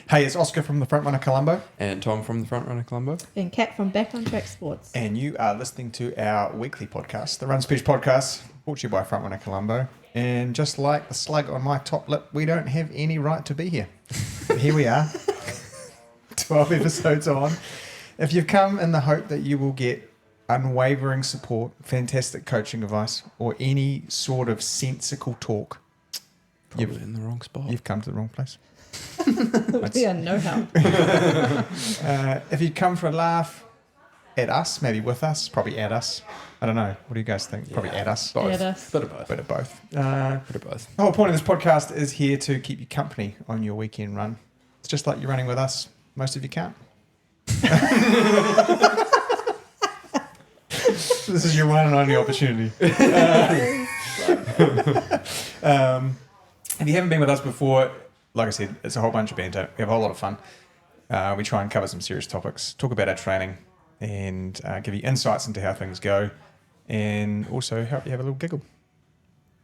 Hey, it's Oska from the Frontrunner Colombo. And Tom from the Frontrunner Colombo. And Kat from Back on Track Sports. And you are listening to our weekly podcast, the Run Spesh podcast, brought to you by Frontrunner Colombo. And just like the slug on my top lip, we don't have any right to be here. But here we are, 12 episodes on. If you've come in the hope that you will get unwavering support, fantastic coaching advice, or any sort of sensical talk, Probably in the wrong spot. you've come to the wrong place. We are no help. If you'd come for a laugh at us, maybe with us, probably at us. I don't know. What do you guys think? Probably at us. Both. At us. Bit of both. Bit of both. Bit of both. The whole point of this podcast is here to keep you company on your weekend run. It's just like you're running with us. Most of you can't. This is your one and only opportunity. If you haven't been with us before, like I said, it's a whole bunch of banter. We have a whole lot of fun. We try and cover some serious topics, talk about our training, and give you insights into how things go, and also help you have a little giggle.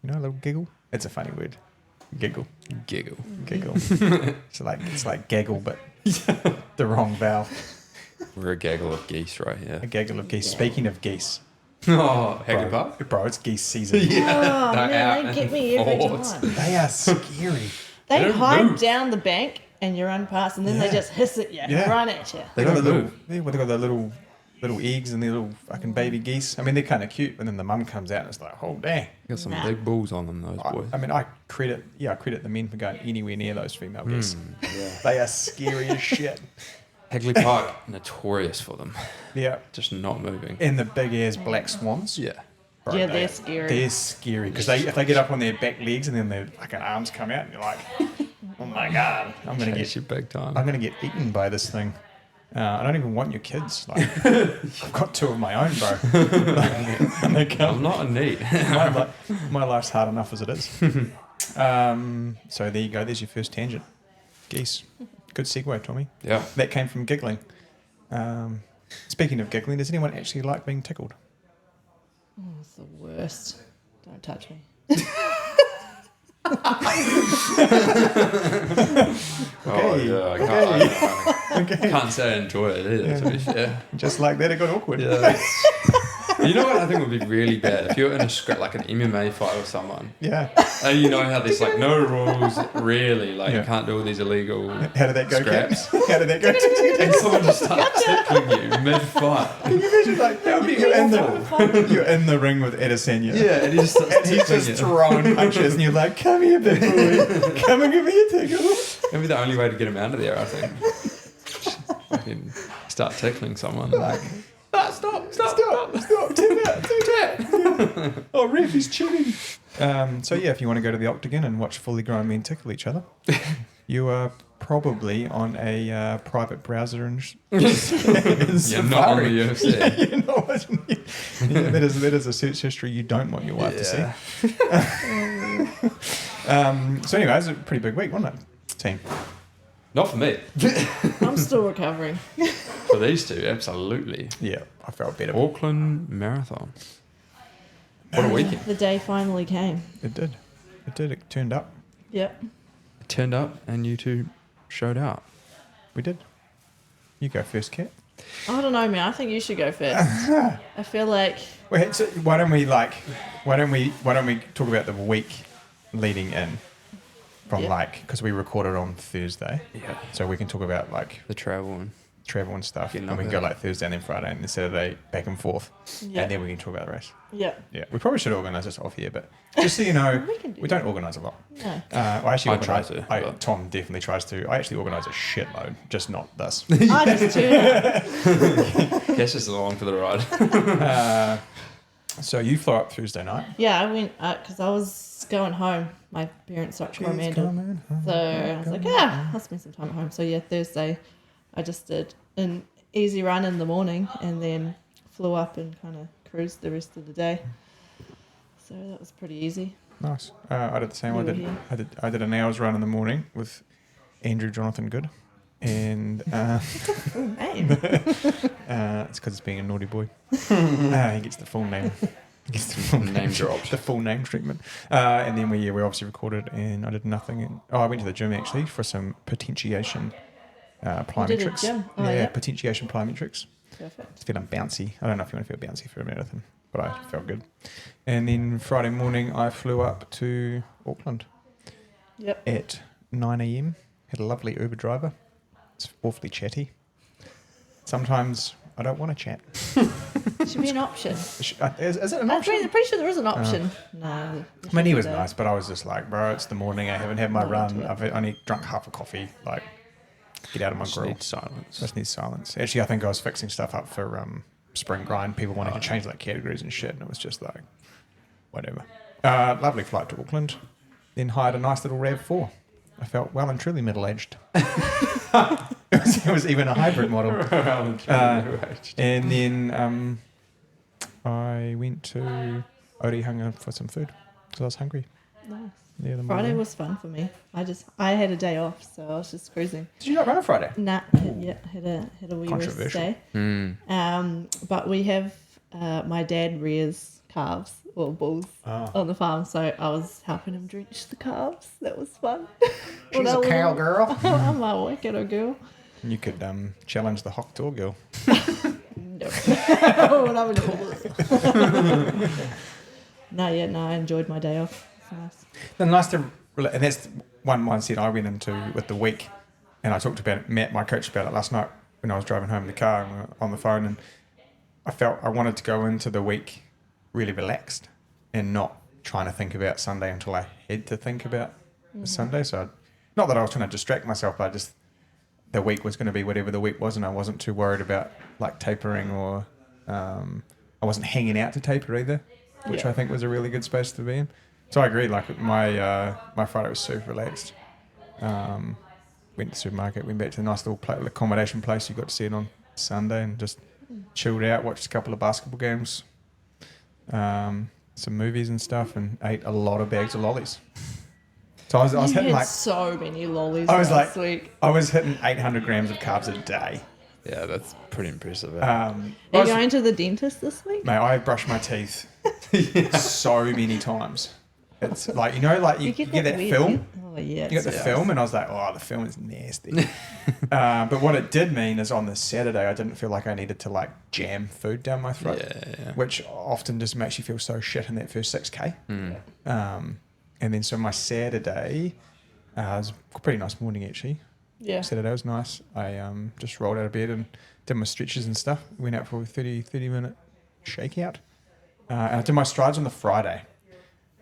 You know, a little giggle? It's a funny word. Giggle. Giggle. It's like gaggle, but the wrong vowel. We're a gaggle of geese right here. A gaggle of geese. Speaking of geese, Oh, Hagley Park? bro, it's geese season. Oh, They're man, out they get in me every hordes. time. They are scary. They don't hide move. down the bank and you run past and then Yeah. they just hiss at you, Yeah. run at you. They got don't the little, move. yeah, well, they got the little eggs and the little fucking baby geese. I mean, they're kind of cute, but then the mum comes out and it's like, oh dang. Got some Nah. big balls on them, those boys. I mean, I credit the men for going anywhere near those female geese. Yeah. They are scary as shit. Hagley Park, notorious for them. Yeah, Just not moving. and the big ass black swans. Yeah. Bro, Yeah, they- they're scary. They're scary because if they get up on their back legs and then their fucking arms come out and you're like, oh my god, I'm gonna Chase get you big time. I'm gonna get eaten by this thing. I don't even want your kids. Like, I've got two of my own, bro. And they come. I'm not in need. My life's hard enough as it is. So there you go. There's your first tangent. Geese. Good segue, Tommy. Yeah. That came from giggling. Speaking of giggling, does anyone actually like being tickled? Oh, it's the worst. Don't touch me. Oh, yeah. Okay. Can't say I enjoy it either, to be fair. Just like that, it got awkward. Yeah. You know what I think would be really bad? If you're in a script, like an MMA fight with someone, Yeah. and you know how there's like no rules, really, like Yeah. you can't do all these illegal How did that go, Kat? scraps. How did that go? And someone just starts tickling you mid-fight. Can you imagine, like, That would be you're in the ring with Adesanya. Yeah, and he just starts And he's tickling just you. throwing punches, and you're like, "Come here, big boy, come and give me a tickle." That'd be the only way to get him out of there, I think. Fucking start tickling someone. Like, Stop. tap. Oh, ref, he's cheating. So yeah, if you want to go to the octagon and watch fully grown men tickle each other, you are probably on a private browser in You're not on the UFC. Yeah, you're not watching it. Yeah, that is a search history you don't want your wife to see. So anyway, it was a pretty big week, wasn't it, team? Not for me. I'm still recovering. For these two, absolutely. Yeah, I felt better. Auckland Marathon. What a weekend. The day finally came. It did. It turned up. Yep. It turned up and you two showed out. We did. You go first, Kat. I don't know, man. I think you should go first. I feel like Wait, so why don't we talk about the week leading in from Yeah. because we recorded on Thursday, Yeah. so we can talk about The travel and travel and stuff, Getting and we up can go there. Thursday and then Friday and then Saturday back and forth, yeah. and then we can talk about the race. Yeah. Yeah, we probably should organise this off here, but just so you know, We can do we don't organise a lot. No. I actually I try organise. to, but- Tom definitely tries to. I actually organise a shitload, just not this. I just tune up. Cass is along for the ride. So you flew up Thursday night. Yeah, I went because I was going home. My parents stopped for Amanda. So I was like, I'll spend some time at home. So yeah, Thursday I just did an easy run in the morning and then flew up and kind of cruised the rest of the day. So that was pretty easy. Nice. I did the same. You were here. I did an hour's run in the morning with Andrew Jonathan Good, and Hey. it's because it's being a naughty boy. He gets the full name. Gets the full Name dropped. The full name treatment. And then we obviously recorded, and I did nothing. I went to the gym actually for some potentiation plyometrics. gym. Oh, yeah, yeah. potentiation plyometrics. Perfect. It's feeling bouncy. I don't know if you want to feel bouncy for a marathon, but I felt good. And then Friday morning, I flew up to Auckland Yep. at 9 a.m. Had a lovely Uber driver. It's awfully chatty. Sometimes I don't want to chat. Should be an option. Is it an I'm option? pretty sure there is an option. No. I mean, he was nice, but I was just like, bro, it's the morning. I haven't had my Not run. into it. I've only drunk half a coffee. Like, get out of my Just grill. need silence. Just need silence. Actually, I think I was fixing stuff up for spring grind. People wanting to change like categories and shit, and it was just like, whatever. Lovely flight to Auckland. Then hired a nice little RAV4. I felt well and truly middle-aged. it was even a hybrid model. And then I went to Orihanga for some food because I was hungry. Nice. Yeah, Friday was fun for me. I had a day off, so I was just cruising. Did you not run on Friday? Nah, had a wee rest Controversial. day. Mm. But we have my dad rears calves or bulls on the farm, so I was helping him drench the calves. That was fun. She's a cow girl. I'm a Waikato girl. You could challenge the Hock Tour girl. No. No, I enjoyed my day off. It's nice. The nice to, and that's one mindset I went into with the week, and I talked about it, Matt, my coach, about it last night when I was driving home in the car and we were on the phone, and I felt I wanted to go into the week really relaxed and not trying to think about Sunday until I had to think about the Sunday. So, not that I was trying to distract myself, but just the week was going to be whatever the week was, and I wasn't too worried about like tapering or I wasn't hanging out to taper either, which Yeah. I think was a really good space to be in. So I agree. Like my Friday was super relaxed. Went to the supermarket, went back to a nice little accommodation place. You got to see it on Sunday and just chilled out, watched a couple of basketball games, some movies and stuff, and ate a lot of bags of lollies. So I was You hitting had like so many lollies I was last like week. I was hitting 800 grams of carbs a day. Yeah, that's pretty impressive. Are you going to the dentist this week? Mate, I brush my teeth so many times. It's like, like you get that weird film. Oh yeah. You got the film, and I was like, oh, the film is nasty. But what it did mean is on the Saturday, I didn't feel like I needed to like jam food down my throat, which often just makes you feel so shit in that first 6K. And then so my Saturday was a pretty nice morning actually. Yeah. Saturday was nice. I just rolled out of bed and did my stretches and stuff. Went out for a 30-minute shakeout. And I did my strides on the Friday.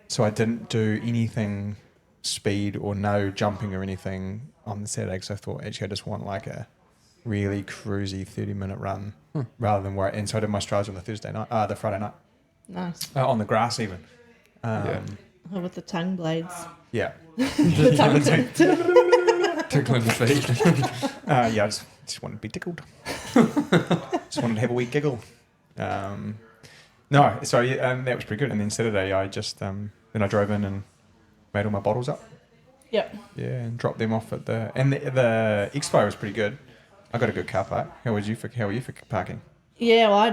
So I didn't do anything speed or no jumping or anything on the Saturday because I thought actually I just want like a really cruisy 30-minute run rather than worry. And so I did my strides on the the Friday night. Nice. On the grass even. Oh, with the tongue blades. Yeah. The tongue Tickling the feet. Yeah, I just wanted to be tickled. Just wanted to have a wee giggle. No, so that was pretty good. And then Saturday, I just then I drove in and made all my bottles up. Yep. Yeah, and dropped them off at the expo was pretty good. I got a good car park. How were you for parking? Yeah, well, I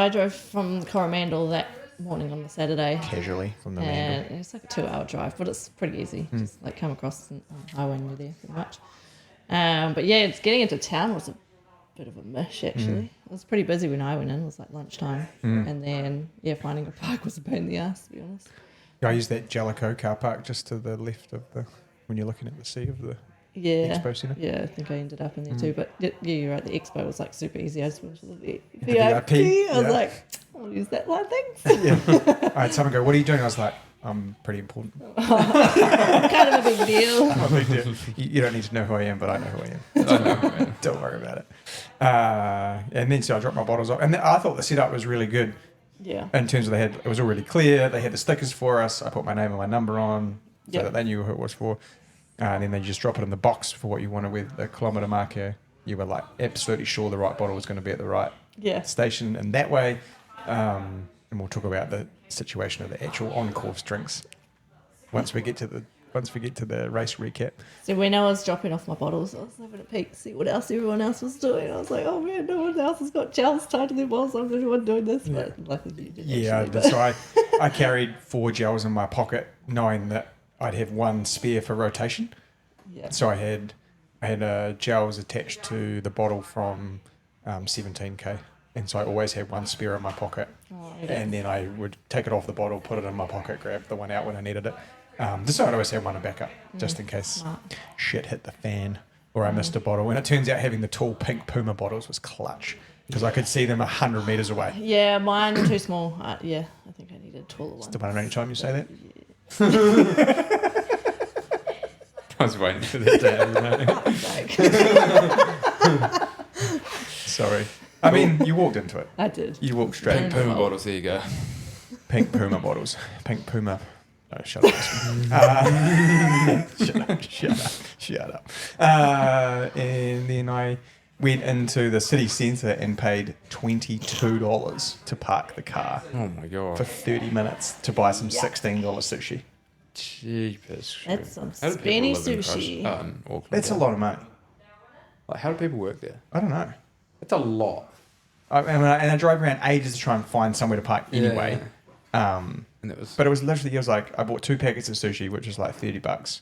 drove from Coromandel that morning on the Saturday. Casually from the And Mandel. it's like a 2-hour drive, but it's pretty easy. Just like come across on the highway and you're there pretty much. But yeah, it's getting into town was a bit of a mish actually. It was pretty busy when I went in. It was like lunchtime, and then finding a park was a pain in the ass to be honest. Yeah, I used that Jellicoe car park just to the left of when you're looking at the sea of the Expo Centre. Yeah, I think I ended up in there too. But yeah, you're right. The expo was like super easy. I just went to the VIP, I was yeah. like, I'll use that line, thanks. I had someone go, "What are you doing?" I was like, "I'm pretty important." Kind of a big deal. I'm a big deal. You don't need to know who I am, but I know who I am. Don't worry about it. And then so I dropped my bottles off, and I thought the setup was really good. Yeah. In terms of it was all really clear. They had the stickers for us. I put my name and my number on so that they knew who it was for. And then they just drop it in the box for what you wanted with the kilometre marker. You were like absolutely sure the right bottle was going to be at the right station. And that way, and we'll talk about the situation of the actual on-course drinks once we get to the race recap. So when I was dropping off my bottles, I was having a peek to see what else everyone else was doing. I was like, oh man, no one else has got gels tied to their bottles. I'm the only one doing this. But luckily you did. Yeah, actually, so I carried 4 gels in my pocket, knowing that I'd have one spare for rotation. Yeah. So I had I had gels attached to the bottle from 17K. And so I always had one spare in my pocket. Oh, And then I would take it off the bottle, put it in my pocket, grab the one out when I needed it. Just so I'd always have one to back up, just in case shit hit the fan or I missed a bottle. And it turns out having the tall pink Puma bottles was clutch because I could see them 100 metres away. Yeah, mine were too small. Yeah, I think I needed taller ones. Still wondering any time you say that? I was waiting for that day. Sorry. I mean, you walked into it. I did. You walked straight Pink into it. Puma bottles, there you go. Pink Puma bottles. Pink Puma. No, shut up. Shut up. And then I went into the city centre and paid $22 to park the car Oh my god. for 30 minutes to buy some $16 sushi. Jeepers. That's some How do people spinny live in sushi. in Auckland? That's a lot of money. Like, how do people work there? I don't know. It's a lot. And I drove around ages to try and find somewhere to park anyway. And it was. But it was like I bought 2 packets of sushi, which was like $30,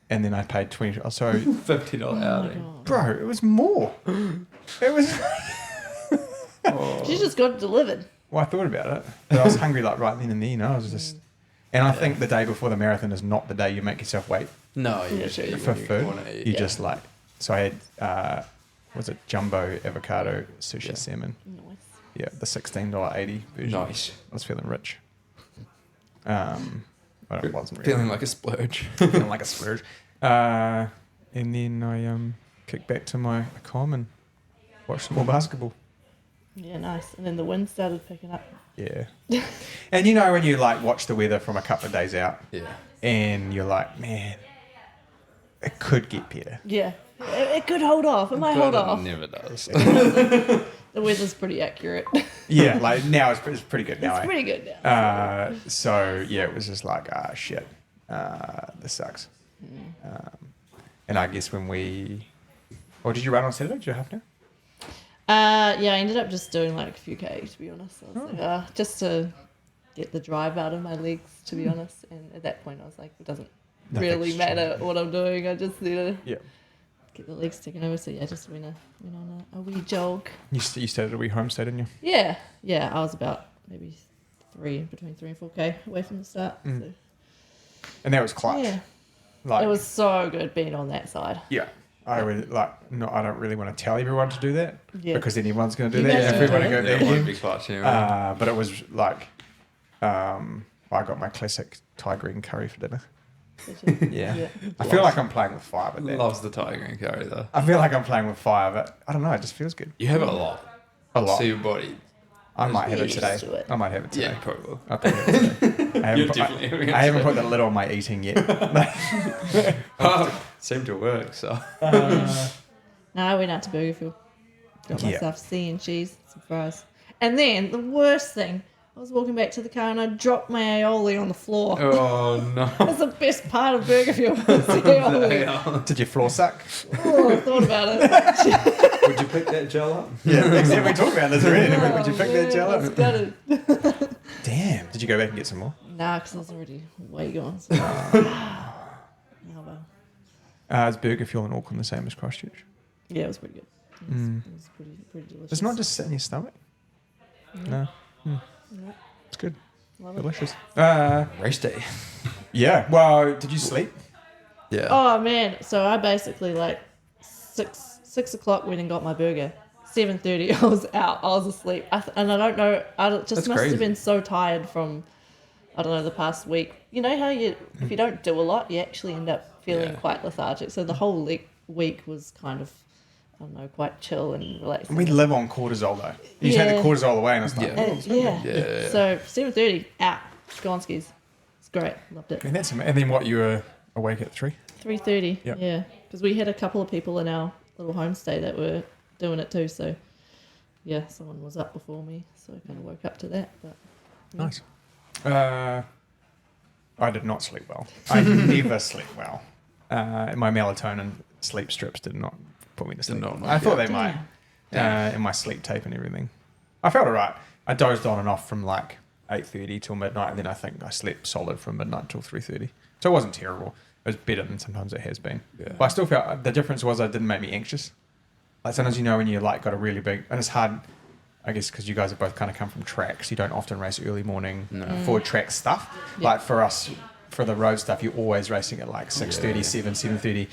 and then I paid $20. So, $50 outing. bro, it was more. It was. She just got it delivered. Well, I thought about it, but I was hungry like right then and there. You know, I was just. And I think the day before the marathon is not the day you make yourself wait No, you Yeah, just sure. eat for when you food. want to eat. You just like. So I had, was it jumbo avocado sushi Yeah. salmon? Nice. Yeah, the $16.80 version. Nice. I was feeling rich. But it wasn't really. Feeling like a splurge. Feeling like a splurge. And then I kicked back to my comm and watched some more basketball. Yeah, nice. And then the wind started picking up. Yeah. And you know when you like watch the weather from a couple of days out Yeah. and you're like, man, it could get better. Yeah. It could hold off. It might hold But off. it never does. The weather's pretty accurate. Yeah, like now it's pretty good now. It's pretty good now. So yeah, it was just like, shit, this sucks. And I guess when we, or did you run on Saturday? Did you have to? Yeah, I ended up just doing like a few K, to be honest. I was like, just to get the drive out of my legs, to be honest. And at that point, I was like, it doesn't really Nothing's matter changed. what I'm doing. I just need to Yeah. get the legs taken over. So yeah, I just went on a wee jog. You started a wee homestay, didn't you? Yeah, I was about maybe between 3 and 4K away from the start. So And that was clutch. yeah, Like, it was so good being on that side. Yeah. I would like. No, I don't really want to tell everyone to do that Yeah. because anyone's going to do You that. guys If do we want to it. go Yeah, back it won't in. be clutch anyway. But it was like, I got my classic Thai green curry for dinner. Yeah. I feel like I'm playing with fire with that. Loves the Thai green curry though. I feel like I'm playing with fire, but I don't know. It just feels good. You have it a lot. A lot. So your body. I might have it Used today. to it. I might have it today. Yeah, probably will. I'll probably have it today. I You're haven't, definitely having it I haven't today. put the lid on my eating yet. Seemed to work, so. No, I went out to Burgerfield. Got Yeah. myself C and cheese, some fries. And then the worst thing, I was walking back to the car and I dropped my aioli on the floor. Oh no. That's the best part of Burgerfield. was the aioli. Did your floor suck? Oh, I thought about it. Would you pick that gel up? Yeah, exactly. We talked about this already. didn't we? Would you pick that Oh, gel man, I was up? gutted. Damn. Did you go back and get some more? Nah, because I was already way gone. So. Oh, well. Is Burger Fuel in Auckland the same as Christchurch? Yeah, it was pretty good. It was pretty delicious. It's not just sit in your stomach. No. Yeah, It's good. love it. Delicious. Race day. Yeah. Well, did you sleep? Yeah. Oh man! So I basically like 6 o'clock went and got my burger. 7:30 I was out. I was asleep. And I don't know. Just That's must crazy. have been so tired from I don't know the past week. You know how if you don't do a lot, you actually end up feeling Yeah. quite lethargic. So the whole week was kind of I don't know quite chill and relaxing. We live on cortisol though. You take Yeah. the cortisol away and it's like, Yeah. oh, And, it's okay. yeah. Yeah. So 7:30 out. Gone skis. It's great. Loved it. And and then what? You were awake at 3? 3:30. Yep. Yeah, because we had a couple of people in our little homestay that were doing it too. So yeah, someone was up before me, so I kind of woke up to that. But Nice. I did not sleep well. I never sleep well. My melatonin sleep strips did not put me to sleep. not knock I you thought out. they might. Damn. In my sleep tape and everything. I felt alright. I dozed on and off from like 8:30 till midnight, and then I think I slept solid from midnight till 3:30. So it wasn't terrible. was better than sometimes it has been. Yeah. But I still felt the difference was it didn't make me anxious. Like sometimes when you like got a really big, and it's hard, I guess, because you guys have both kind of come from tracks. You don't often race early morning for track stuff. Yeah. Like for us, for the road stuff, you're always racing at like 6:30, 7:30.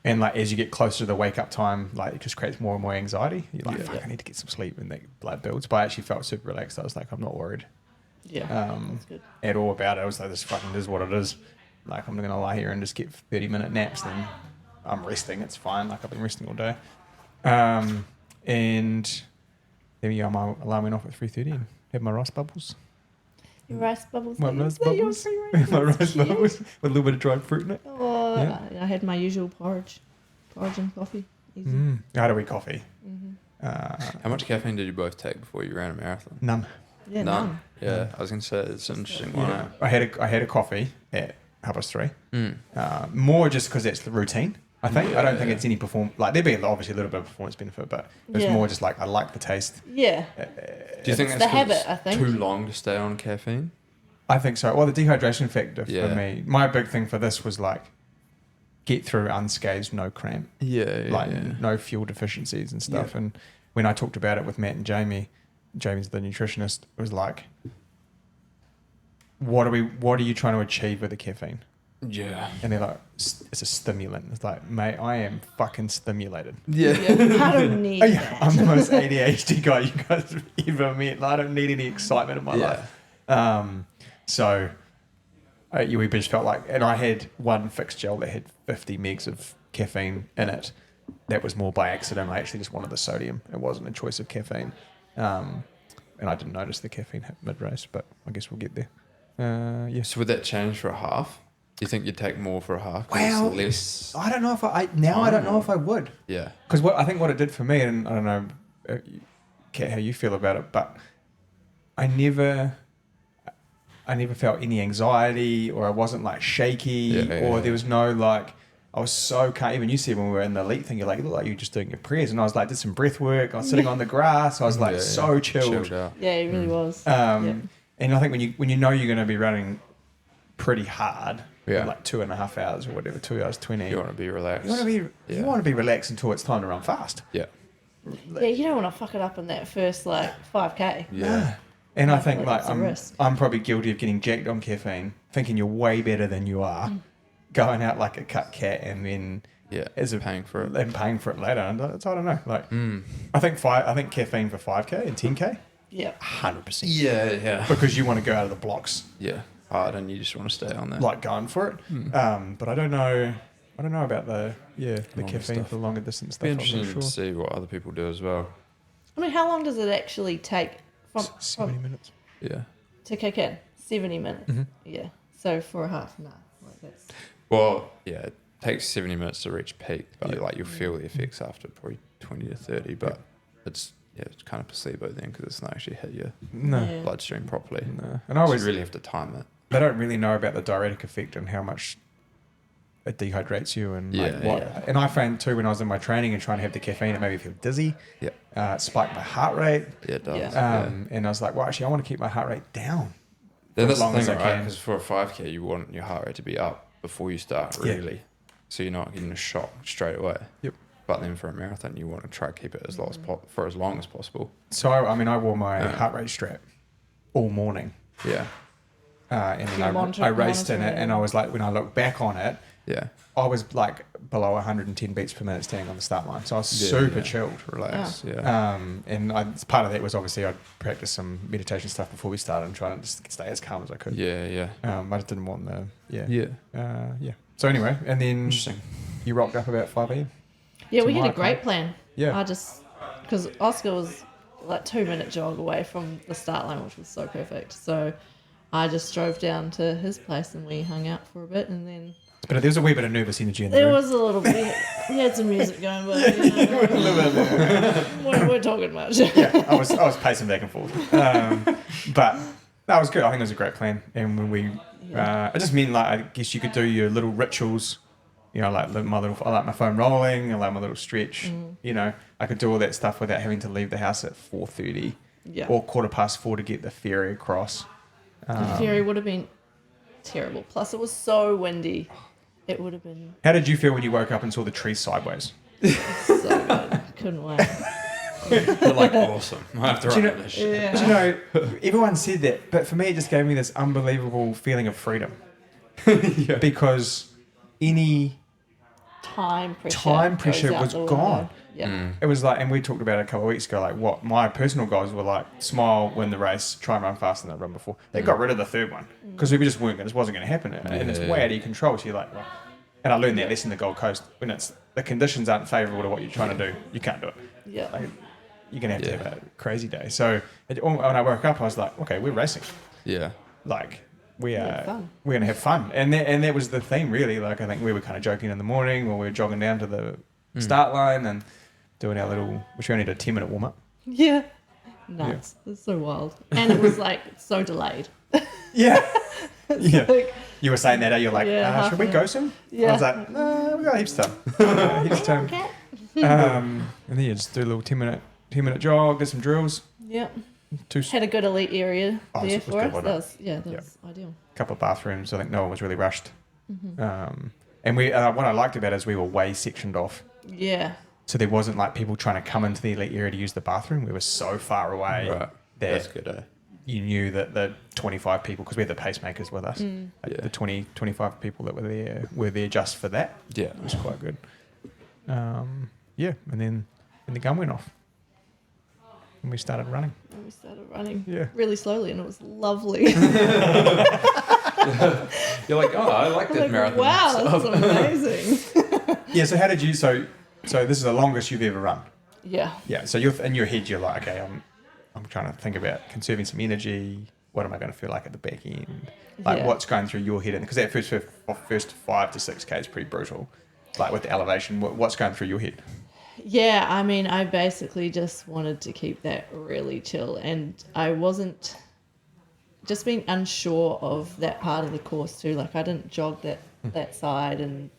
And like as you get closer to the wake up time, like it just creates more and more anxiety. You're like, fuck, I need to get some sleep, and that like builds. But I actually felt super relaxed. I was like, I'm not worried Yeah, that's good. at all about it. I was like, this fucking is what it is. Like I'm gonna lie here and just get 30-minute naps, then I'm resting. It's fine. Like I've been resting all day. And there we go. My alarm went off at 3:30 and had my rice bubbles. Your rice bubbles. My rice bubbles. My rice bubbles with a little bit of dried fruit in it. Oh, Yeah. I had my usual porridge and coffee. Easy. I had a wee coffee. How much caffeine did you both take before you ran a marathon? None. Yeah, none. Yeah, I was going to say it's an interesting one. Yeah. I had a coffee at 3:30. More just because that's the routine. I think. Yeah, I don't think it's any like there'd be obviously a little bit of performance benefit, but it's more just like I like the taste. Yeah. Do you think It's that's the 'cause habit, it's I think. too long to stay on caffeine? I think so. Well, the dehydration factor Yeah. for me, my big thing for this was like get through unscathed, no cramp, like no fuel deficiencies and stuff. Yeah. And when I talked about it with Matt and Jamie's the nutritionist, it was like, what are you trying to achieve with the caffeine? Yeah. And they're like, it's a stimulant. It's like, mate, I am fucking stimulated. Yeah. I don't need Oh, yeah, that. I'm the most ADHD guy you guys have ever met. Like, I don't need any excitement in my life. So we just felt like, and I had one fixed gel that had 50 megs of caffeine in it. That was more by accident. I actually just wanted the sodium. It wasn't a choice of caffeine. And I didn't notice the caffeine hit mid-race, but I guess we'll get there. Yes. So would that change for a half? Do you think you'd take more for a half? 'Cause Well, it's less. I don't know if I don't know if I would. Yeah. Because I think what it did for me, and I don't know Kat, how you feel about it, but I never felt any anxiety, or I wasn't like shaky, or there was no like, I was so calm. Even you said when we were in the elite thing, you're like, you look like you're just doing your prayers, and I was like, did some breath work. I was sitting on the grass. I was like so chilled. out. Yeah, it really was. And I think when you know you're going to be running pretty hard, Yeah. like 2.5 hours or whatever, 2 hours 20. You want to be relaxed. You want to be relaxed until it's time to run fast. Yeah. Yeah, you don't want to fuck it up in that first like 5k. Yeah. And I I think feel like it's a risk. I'm probably guilty of getting jacked on caffeine, thinking you're way better than you are, going out like a cut cat, and then Yeah. as a Paying for it. and paying for it later. And I don't know. Like I think caffeine for 5k and 10k, Yeah. 100%. Yeah. Because you want to go out of the blocks, Yeah. Hard, and you just want to stay on there. like going for it. But I don't know. I don't know about the Longer caffeine stuff. for longer distance Be stuff. I'm interesting not to sure. see what other people do as well. I mean, how long does it actually take from 70 minutes. Yeah. to kick in? 70 minutes. Mm-hmm. Yeah. So for a half, like that's. Well, yeah, it takes 70 minutes to reach peak, but Yeah. like you'll feel the effects after probably 20 to 30, but it's kind of placebo then because it's not actually hit your No. Yeah. bloodstream properly. No. And I So always you really have to time it. they don't really know about the diuretic effect and how much it dehydrates you and like Yeah, what. yeah. And I found too when I was in my training and trying to have the caffeine, it made me feel dizzy. Yeah. It spiked my heart rate. Yeah, it does. Yeah. And I was like, well, actually, I want to keep my heart rate down. Then for that's as long the as thing, I right? can. Because for a 5K, you want your heart rate to be up before you start, Yeah. really. So you're not getting a shock straight away. Yep. But then for a marathon, you want to try to keep it as long for as long as possible. So I wore my Yeah. heart rate strap all morning, Yeah. and You then monitor- I raced in monitor it, it. and I was like, when I look back on it, Yeah. I was like below 110 beats per minute standing on the start line. So I was Yeah, super yeah. chilled. Relax. Yeah. And part of that was obviously I'd practice some meditation stuff before we started and try to just stay as calm as I could. Yeah. I just didn't want the Yeah. So anyway, and then Interesting. you rocked up about 5 a.m. Yeah, we To had a my great plan. Yeah. I just because Oska was like 2-minute jog away from the start line, which was so perfect. So I just drove down to his place and we hung out for a bit, and then But there was a wee bit of nervous energy in the there room. was a little bit. We had some music going, but you know, we're talking much. Yeah, I was pacing back and forth. But that was good. I think it was a great plan. And when we, it just meant like I guess you could do your little rituals. You know, like I like my phone rolling. I like my little stretch. You know, I could do all that stuff without having to leave the house at 4:30 Yeah. or 4:15 to get the ferry across. The ferry would have been terrible. Plus, it was so windy. it would have been How did you feel when you woke up and saw the trees sideways? so good. Couldn't wait. They're like, awesome. I have to Do you run know- this shit. Yeah. Do you know, everyone said that, but for me, it just gave me this unbelievable feeling of freedom. Because any Time pressure. Time pressure goes out was the window. gone. Yeah. it was like, and we talked about it a couple of weeks ago, like what my personal goals were like: smile, win the race, try and run faster than I'd run before. They got rid of the third one because we just weren't. This wasn't going to happen, and it's way out of your control. So you're like, well, and I learned that lesson in the Gold Coast when it's the conditions aren't favourable to what you're trying to do, you can't do it. Yeah. Like, you're gonna have to have a crazy day. So when I woke up, I was like, okay, we're racing. Yeah. Like we have are, fun. we're gonna have fun, and that was the theme really. Like I think we were kind of joking in the morning when we were jogging down to the start line and doing our little, which we only did a 10-minute warm up. Yeah. Nuts. It's so wild. And it was like so delayed. Yeah, yeah. Like, You were saying that, you're like, Yeah, should we half go an soon? Yeah. I was like, no, we got heaps of time. Heaps of time. okay. And then you just do a little 10-minute jog, did some drills, Yep. two Had a good elite area Oh, there it was for good, us. wasn't That it? was, that was ideal. couple of bathrooms. I think no one was really rushed. Mm-hmm. And we what I liked about it is we were way sectioned off. Yeah. So there wasn't like people trying to come into the elite area to use the bathroom. We were so far away Right. That's that good, eh? you knew that the 25 people, because we had the pacemakers with us, like Yeah. the 25 people that were there just for that. Yeah. It was quite good. And then the gun went off. And we started running. And we started running Yeah. really slowly, and it was lovely. You're like, oh, I like that Like, marathon. wow, that's amazing. Yeah, so how did you, so this is the longest you've ever run? Yeah. Yeah, so you're in your head, you're like, okay, I'm trying to think about conserving some energy. What am I going to feel like at the back end? Like, Yeah. what's going through your head? Because that first 5 to 6K is pretty brutal. Like with the elevation, what's going through your head? Yeah, I mean, I basically just wanted to keep that really chill, and I wasn't just being unsure of that part of the course too. Like, I didn't jog that side, and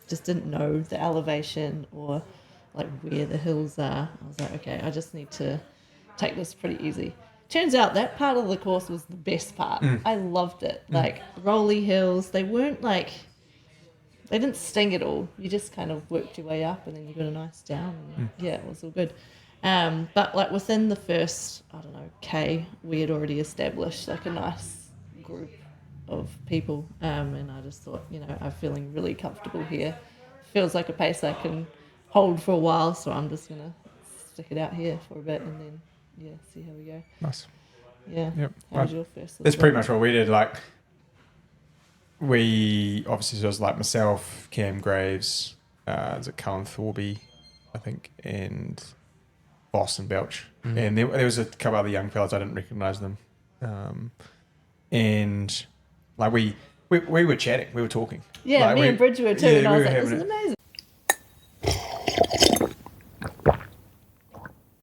just didn't know the elevation or like where the hills are. I was like, okay, I just need to take this pretty easy. Turns out that part of the course was the best part. I loved it. Like rolly hills, they weren't like. They didn't sting at all. You just kind of worked your way up, and then you got a nice down, and yeah, it was all good. But like within the first, I don't know, K, we had already established like a nice group of people, and I just thought, I'm feeling really comfortable here. Feels like a pace I can hold for a while, so I'm just gonna stick it out here for a bit, and then see how we go. Nice. Yeah. Yep. How was your first? That's pretty much what we did. Like, we obviously, so it was like myself, Cam Graves, is it Cullen Thorby, I think, and Boston Belch. And there was a couple other young fellas, I didn't recognise them. And like we were chatting, we were talking. Yeah, like me and Bridge were too, and I we was were like, this having is it. amazing.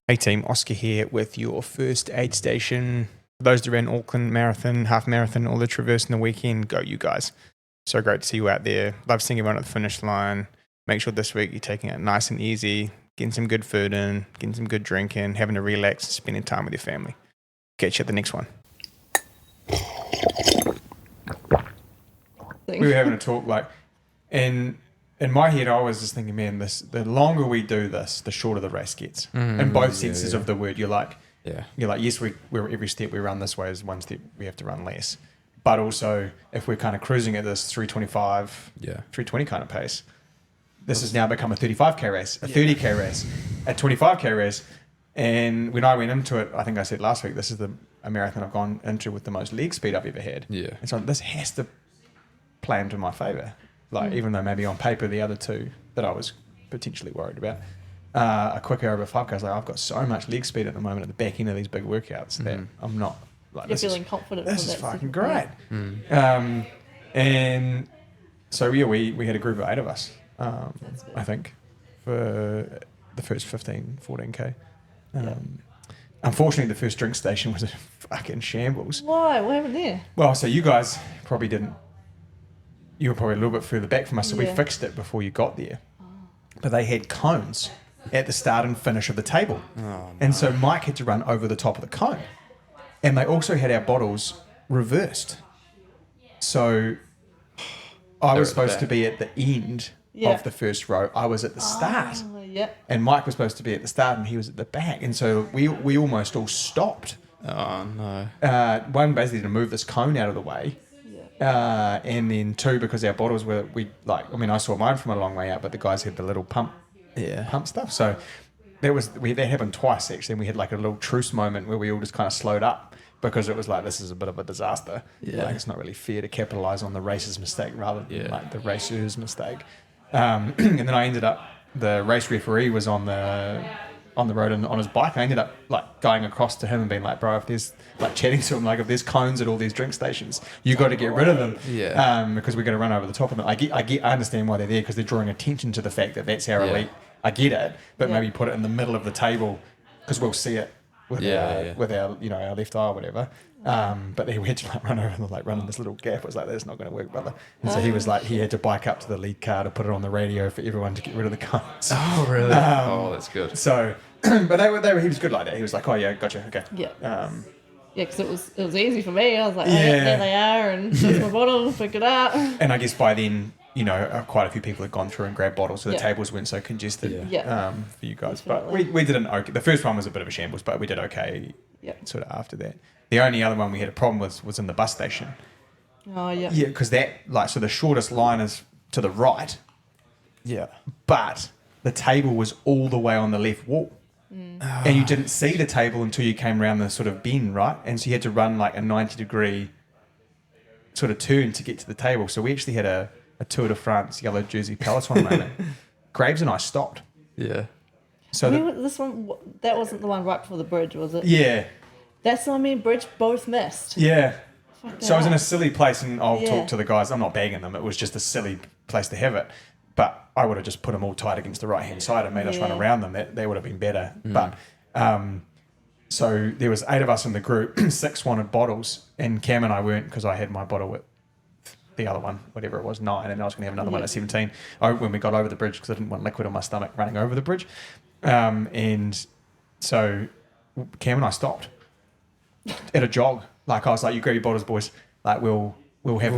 Hey team, Oska here with your first aid station. For those that ran Auckland Marathon, half marathon, or the Traverse in the weekend, go you guys. So great to see you out there. Love seeing everyone at the finish line. Make sure this week you're taking it nice and easy, getting some good food in, getting some good drink in, having a relax, and spending time with your family. Catch you at the next one. We were having a talk, like, and in my head, I was just thinking, man, the longer we do this, the shorter the race gets. In both senses of the word, you're like, yes, we're every step we run this way is one step we have to run less. But also, if we're kind of cruising at this 325, 320 kind of pace, this has now become a 35K race, a 30K race, a 25K race. And when I went into it, I think I said last week, this is a marathon I've gone into with the most leg speed I've ever had. Yeah. And so this has to play into my favour. Like, even though maybe on paper the other two that I was potentially worried about, a quicker over 5K, I was like, I've got so much leg speed at the moment at the back end of these big workouts that I'm not like, You're feeling confident. this for is that fucking second great. And so yeah, we had a group of 8 of us, I think, for the first 14K. Unfortunately, the first drink station was a fucking shambles. Why? What happened there? Well, so you guys probably didn't. You were probably a little bit further back from us, so we Yeah. fixed it before you got there. But they had cones at the start and finish of the table. And so Mike had to run over the top of the cone. And they also had our bottles reversed. So I They're was at the supposed to back. be at the end Yeah. of the first row. I was at the start. Oh, yeah. And Mike was supposed to be at the start and he was at the back. And so we almost all stopped. Oh no. One, basically to move this cone out of the way. Yeah. And then two, because our bottles were, I saw mine from a long way out, but the guys had the little pump stuff. So that happened twice actually. And we had like a little truce moment where we all just kind of slowed up because it was like, this is a bit of a disaster. Yeah. Like it's not really fair to capitalize on the racer's mistake rather than like the racer's mistake. And then I ended up, the race referee was on the road and on his bike. I ended up like going across to him and being like, bro, if there's like chatting to him, like if there's cones at all these drink stations, you got to get rid of them. Yeah. Because we're going to run over the top of them. I understand why they're there because they're drawing attention to the fact that that's our elite. I get it, but maybe put it in the middle of the table because we'll see it with our our left eye or whatever. But we had to like run over and like run in this little gap. It was like, that's not going to work, brother. And so he was like, he had to bike up to the lead car to put it on the radio for everyone to get rid of the cones. Oh really? That's good. So, but he was good like that. He was like, oh yeah, gotcha, okay. Yeah. Yeah, Because it was easy for me. I was like, oh, yeah, there they are, and here's my bottle, pick it up. and I guess by then, quite a few people had gone through and grabbed bottles, so the tables weren't so congested for you guys. Definitely. But we did an okay. The first one was a bit of a shambles, but we did okay sort of after that. The only other one we had a problem with was in the bus station. Oh, yeah. Yeah, because so the shortest line is to the right. Yeah. But the table was all the way on the left wall. And you didn't see the table until you came around the sort of bend, right? And so you had to run like a 90-degree sort of turn to get to the table. So we actually had a Tour de France yellow jersey peloton moment. Graves and I stopped. Yeah. So This one, that wasn't the one right before the bridge, was it? yeah. That's the one me and Bridge both missed. Yeah. Fuck So I was in that. a silly place, and I'll Yeah. talk to the guys. I'm not bagging them. It was just a silly place to have it. But I would have just put them all tight against the right-hand side and made us run around them. That would have been better. But so there was 8 of us in the group. 6 wanted bottles, and Cam and I weren't because I had my bottle with the other one, whatever it was, 9, and I was going to have another one at 17 when we got over the bridge because I didn't want liquid on my stomach running over the bridge. And so Cam and I stopped at a jog. Like I was like, you grab your bottles, boys. Like we'll have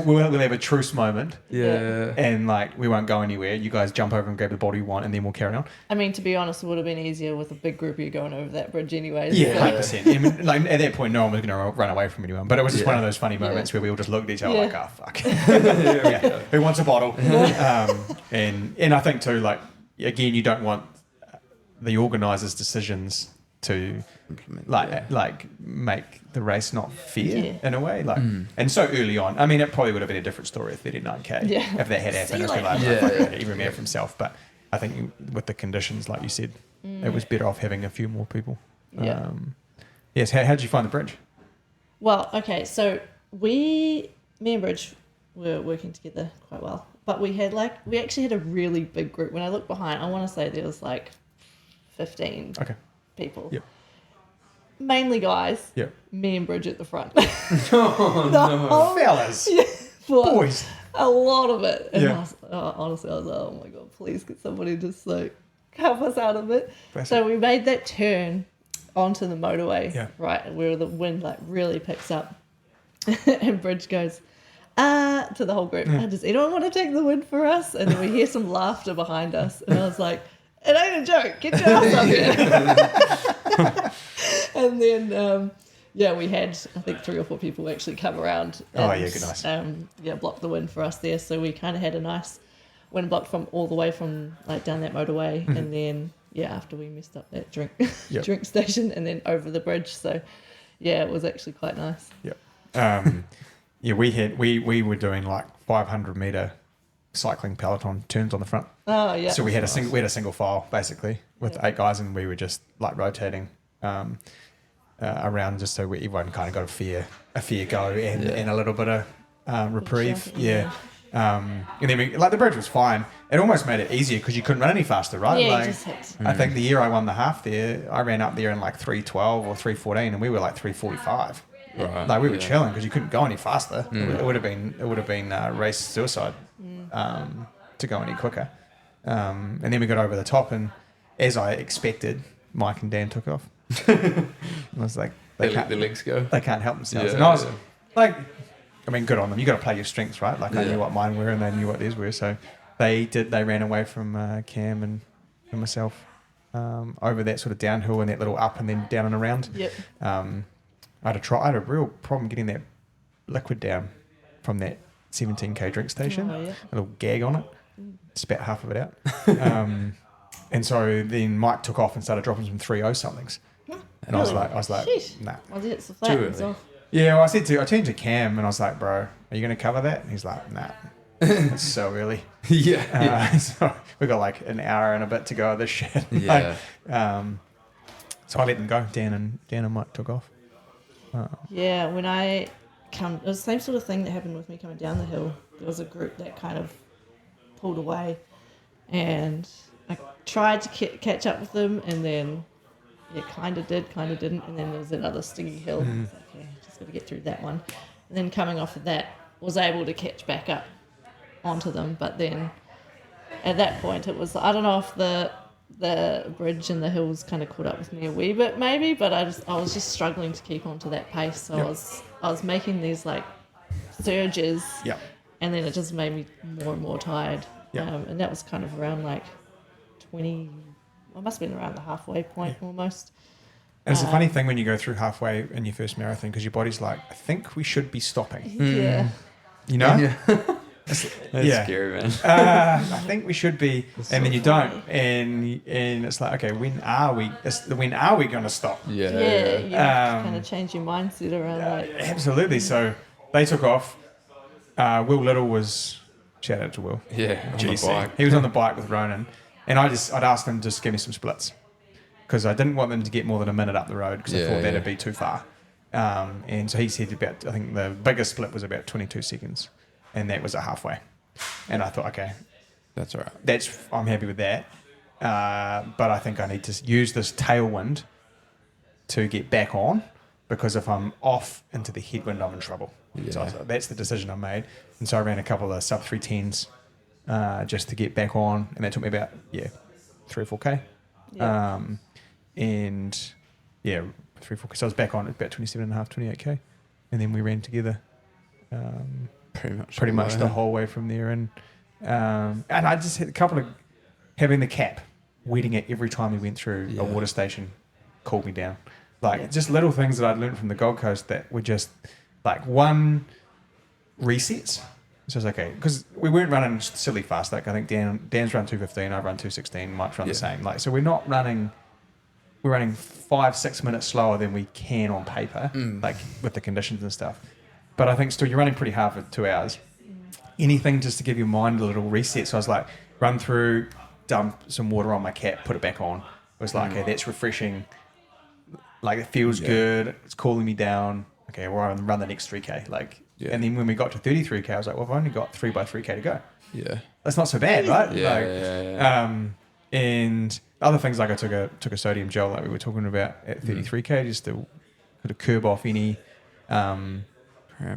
we'll have a truce moment. Yeah. And like we won't go anywhere. You guys jump over and grab the bottle you want, and then we'll carry on. I mean, to be honest, it would have been easier with a big group of you going over that bridge anyways. Yeah, so- 100%. I mean, like at that point, no one was going to run away from anyone. But it was just one of those funny moments where we all just looked at each other like, oh fuck, who wants a bottle? And I think too, like again, you don't want the organisers' decisions to like make the race not fair in a way, like and so early on. I mean, it probably would have been a different story at 39k if that had happened. It's been like every man for himself. But I think with the conditions, like you said, it was better off having a few more people. Yeah. Yes. How did you find the bridge? Well, okay, so me and Bridge were working together quite well, but we actually had a really big group. When I look behind, I want to say there was like 15 people. Yep. Mainly guys. Yep. Me and Bridge at the front. Oh, fellas. Boys. A lot of it. And Yeah. I was, honestly, I was like, oh my God, please get somebody to just like help us out of it. That's So we made that turn onto the motorway, Yeah. right, where the wind like really picks up. And Bridge goes, to the whole group, does anyone want to take the wind for us? And then we hear some laughter behind us. And I was like, it ain't a joke. Get your ass up here. And then, we had, I think, 3 or 4 people actually come around. And, good, nice. block the wind for us there. So we kind of had a nice wind block from all the way from like down that motorway. And then, after we messed up that drink station and then over the bridge. So, it was actually quite nice. Yep. We were doing like 500-meter cycling peloton turns on the front. Oh, yeah. So we had a single file basically with 8 guys, and we were just like rotating around just so everyone kind of got a fair go and a little bit of reprieve. And then the bridge was fine. It almost made it easier because you couldn't run any faster, right? Yeah, like, you just hit. I think the year I won the half there, I ran up there in like 3:12 or 3:14, and we were like 3:45. Right. Like we were chilling because you couldn't go any faster. It would have been race suicide to go any quicker. And then we got over the top, and as I expected, Mike and Dan took off. I was like, They let the legs go. They can't help themselves. Yeah, And I was like, I mean, good on them. You got to play your strengths, right? Like I knew what mine were, and they knew what theirs were. So they ran away from Cam and myself over that sort of downhill and that little up and then down and around. Yep. I had a real problem getting that liquid down from that 17k drink station. Oh, yeah. A little gag on it. Spat half of it out. And so then Mike took off and started dropping some 3.0 somethings. And I was like, Sheesh. nah. Well, it's the flat early. off. Yeah, well, I turned to Cam and I was like, bro, are you going to cover that? And he's like, nah, it's so early. So we got like an hour and a bit to go of this shit. Yeah. So I let them go. Dan and Mike took off. Yeah, when I come, it was the same sort of thing that happened with me coming down the hill. There was a group that kind of pulled away, and I tried to catch up with them, and then kind of did, kind of didn't, and then there was another stingy hill. I was like, okay, just got to get through that one, and then coming off of that, was able to catch back up onto them, but then at that point it was, I don't know if the bridge and the hills kind of caught up with me a wee bit maybe, but I was just struggling to keep onto that pace, so I was making these like surges, and then it just made me more and more tired, and that was kind of around like 20, I must have been around the halfway point almost. And it's a funny thing when you go through halfway in your first marathon because your body's like, I think we should be stopping. Yeah. You know? Yeah. That's scary, man. I think we should be, and then you don't, and it's like, okay, when are we going to stop? You have to kind of change your mindset around like. Absolutely. So they took off. Will Little was, shout out to Will. Yeah, on the GC. bike. He was on the bike with Ronan, and I'd asked him to just give me some splits because I didn't want them to get more than a minute up the road because I thought that'd be too far. And so he said about, I think the biggest split was about 22 seconds. And that was at halfway. And I thought, okay, that's all right. I'm happy with that. But I think I need to use this tailwind to get back on because if I'm off into the headwind, I'm in trouble. Yeah. So that's the decision I made. And so I ran a couple of sub 310s just to get back on. And that took me about, 3 or 4K. Yeah. And 3 or 4K. So I was back on at about 27.5, 28K. And then we ran together. Pretty much the whole way from there, and I just had a couple of having the cap, wetting it every time we went through a water station, cooled me down. Like just little things that I'd learned from the Gold Coast that were just like one resets. So it's okay because we weren't running silly fast. Like I think Dan's run 2:15, I've run 2:16, Mike's run the same. Like so we're not running. We're running 5-6 minutes slower than we can on paper, like with the conditions and stuff. But I think still you're running pretty hard for 2 hours. Anything just to give your mind a little reset. So I was like, run through, dump some water on my cap, put it back on. It was like, okay, that's refreshing. Like it feels good. It's cooling me down. Okay, well, I'll run the next 3K. And then when we got to 33K, I was like, well, I've only got 3 by 3K to go. Yeah. That's not so bad, right? Yeah. And other things like I took a sodium gel like we were talking about at 33K just to kind of curb off any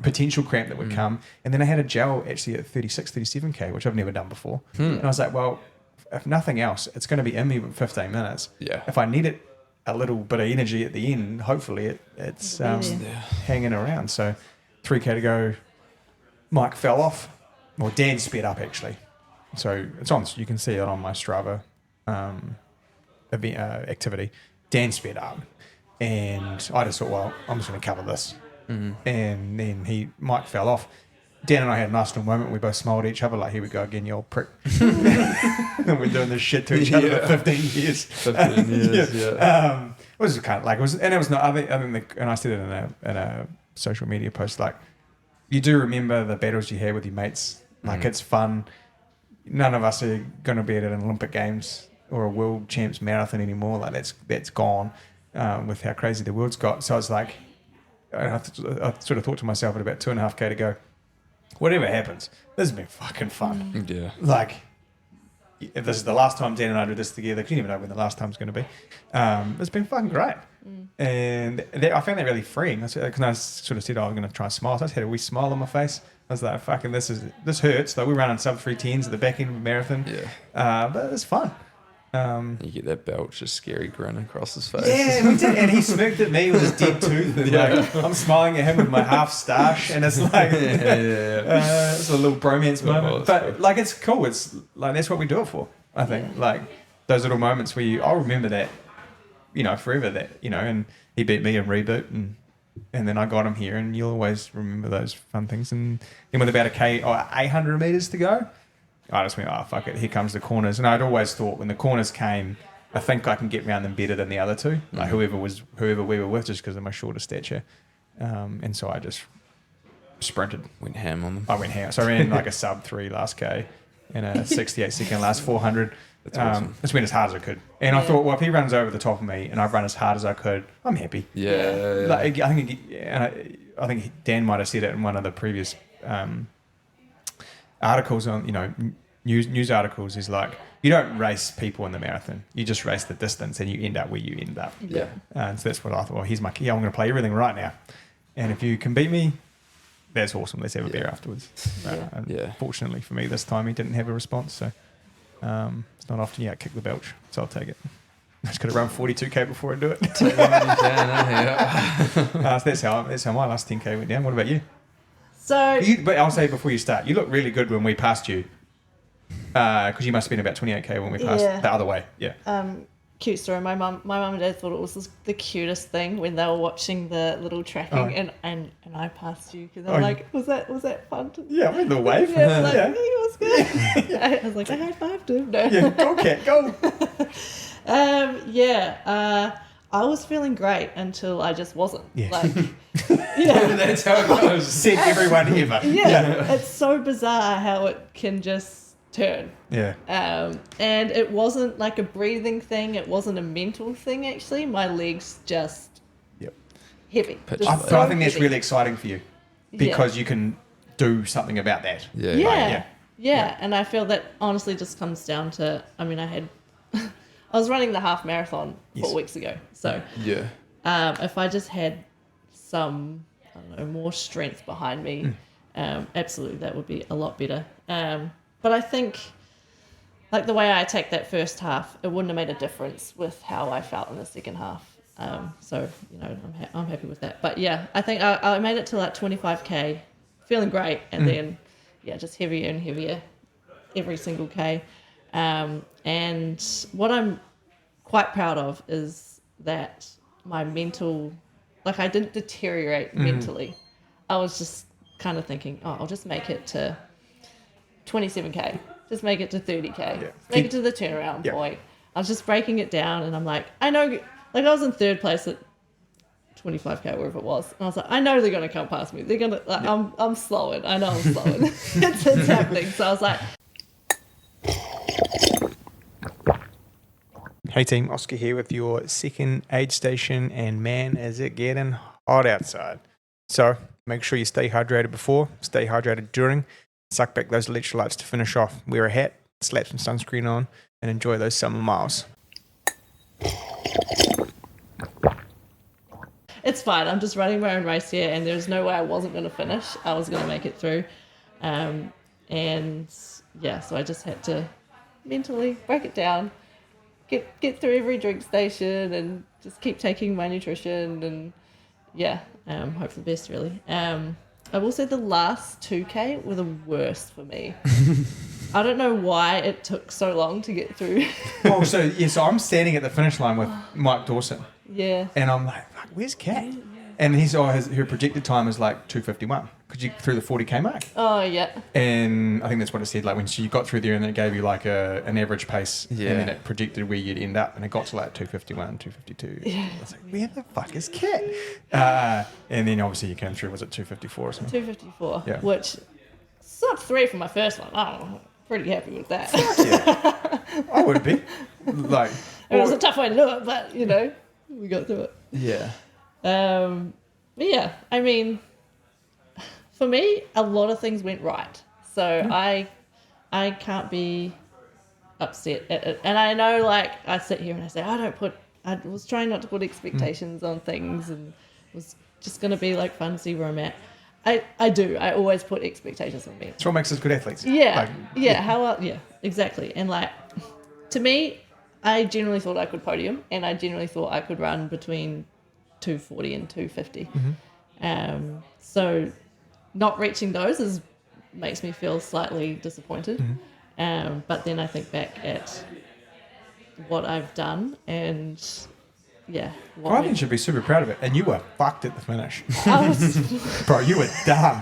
potential cramp that would come. And then I had a gel actually at 36, 37K, which I've never done before. And I was like, well, if nothing else, it's going to be in me for 15 minutes. Yeah. If I need it a little bit of energy at the end, hopefully it's hanging around. So 3K to go. Mike fell off. Well, Dan sped up actually. So it's on. You can see it on my Strava activity. Dan sped up. And I just thought, well, I'm just going to cover this. And then Mike fell off. Dan and I had a nice little moment. We both smiled at each other like, here we go again, you old prick. And we're doing this shit to each other for 15 years. 15 years, it was kind of like, and I said it in a social media post, like, you do remember the battles you had with your mates. Like, it's fun. None of us are going to be at an Olympic Games or a World Champs marathon anymore. Like, that's gone with how crazy the world's got. So it's like, I sort of thought to myself at about 2.5K to go, whatever happens, this has been fucking fun. Yeah. Like, if this is the last time Dan and I do this together, because you never know when the last time's going to be, it's been fucking great. And I found that really freeing. Because I sort of said, I'm going to try and smile. So I just had a wee smile on my face. I was like, fucking, this hurts. Like, we're running sub 310s at the back end of a marathon. Yeah. But it's fun. You get that belch, a scary grin across his face. Yeah, we did, and he smirked at me with his dead tooth. And like, I'm smiling at him with my half stash, and it's like, it's a little bromance moment. But like, it's cool. It's like that's what we do it for. I think like those little moments where I'll remember that, forever. That and he beat me in reboot, and then I got him here, and you'll always remember those fun things. And then with about 800 meters to go, I just went, oh, fuck it, here comes the corners. And I'd always thought when the corners came, I think I can get around them better than the other two, like whoever we were with, just because of my shorter stature. And so I just sprinted. Went ham on them. I went ham. So I ran like a sub 3 last K and a 68-second last 400. That's awesome. Just went as hard as I could. And I thought, well, if he runs over the top of me and I've run as hard as I could, I'm happy. Yeah. Like, I think Dan might have said it in one of the previous articles on, news articles, is like, you don't race people in the marathon. You just race the distance and you end up where you end up. Yeah. And so that's what I thought, well, here's my key. I'm going to play everything right now. And if you can beat me, that's awesome. Let's have a beer afterwards. Fortunately for me, this time he didn't have a response. So it's not often you kick the belch. So I'll take it. I just got to run 42K before I do it. So that's how my last 10K went down. What about you? But I'll say before you start, you look really good when we passed you. Because you must have been about 28K when we passed the other way. Yeah. Cute story. My mum and dad thought it was the cutest thing when they were watching the little tracking, and I passed you because I'm like, was that fun? Yeah, we had a little wave. Yeah, like, hey, what's good? I was like, I high-fived him. No. Yeah, go cat, go. I was feeling great until I just wasn't. Yeah. Like, That's how it goes. Said everyone ever. Yeah, it's so bizarre how it can just turn. Yeah. And it wasn't like a breathing thing. It wasn't a mental thing, actually. My legs just heavy. I think that's really exciting for you because you can do something about that. Yeah. And I feel that honestly just comes down to, I was running the half marathon 4 weeks ago. So if I just had some, more strength behind me, absolutely that would be a lot better. But I think, like, the way I attacked that first half, it wouldn't have made a difference with how I felt in the second half. So, I'm happy with that. But, yeah, I think I made it to, like, 25K, feeling great, and then, just heavier and heavier every single K. And what I'm quite proud of is that my mental, like, I didn't deteriorate mentally. I was just kind of thinking, I'll just make it to 27K, just make it to 30K, make it to the turnaround point. I was just breaking it down, and I'm like, I know, like, I was in third place at 25K, wherever it was, and I was like, I know they're going to come past me. They're going to, like, I'm slowing. I know I'm slowing. it's happening. So I was like, hey team, Oska here with your second aid station, and man, is it getting hot outside. So make sure you stay hydrated before, stay hydrated during, suck back those electrolytes to finish off, wear a hat, slap some sunscreen on, and enjoy those summer miles. It's fine. I'm just running my own race here, and there's no way I wasn't going to finish. I was going to make it through. So I just had to mentally break it down, get through every drink station, and just keep taking my nutrition, and hope for the best, really. I will say the last 2K were the worst for me. I don't know why it took so long to get through. So I'm standing at the finish line with Mike Dawson. Yeah. And I'm like, where's Kat? And her projected time is like 2:51 because you through the 40K mark. Oh, yeah. And I think that's what it said. Like when she got through there, and then it gave you like an average pace, and then it predicted where you'd end up, and it got to like 2:51, 2:52. Yeah. I was like, where the fuck is Kat? And then obviously you came through. Was it 2:54 or something? 2:54. Yeah. Which sub 3 for my first one. I'm pretty happy with that. Yeah. I would be. Like, it was a tough way to do it, but we got through it. Yeah. But yeah, I mean, for me, a lot of things went right. So I can't be upset at it. And I know, like, I sit here and I say, I was trying not to put expectations on things, and was just going to be like fun to see where I'm at. I do. I always put expectations on me. That's what makes us good athletes. Yeah. Exactly. And like, to me, I generally thought I could podium, and I generally thought I could run between 240 and 250. So not reaching those makes me feel slightly disappointed. But then I think back at what I've done, and I think you should be super proud of it. And you were fucked at the finish. I was Bro, you were done.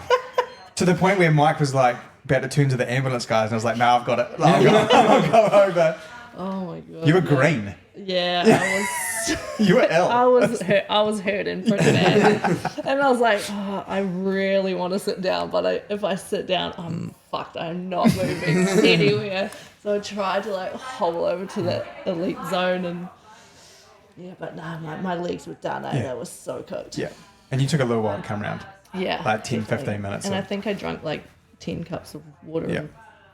To the point where Mike was like about to turn to the ambulance guys, and I was like, "No, I've got it. Like, I'll go over." oh my god, You were green. Yeah, I was. You were ill. I was hurting pretty bad, and I was like, I really want to sit down, but if I sit down, I'm fucked. I'm not moving anywhere. So I tried to like hobble over to the elite zone, and but no, my legs were done. That was so cooked. Yeah, and you took a little while to come around. Yeah, like 10, definitely. 15 minutes. And I think I drank like 10 cups of water and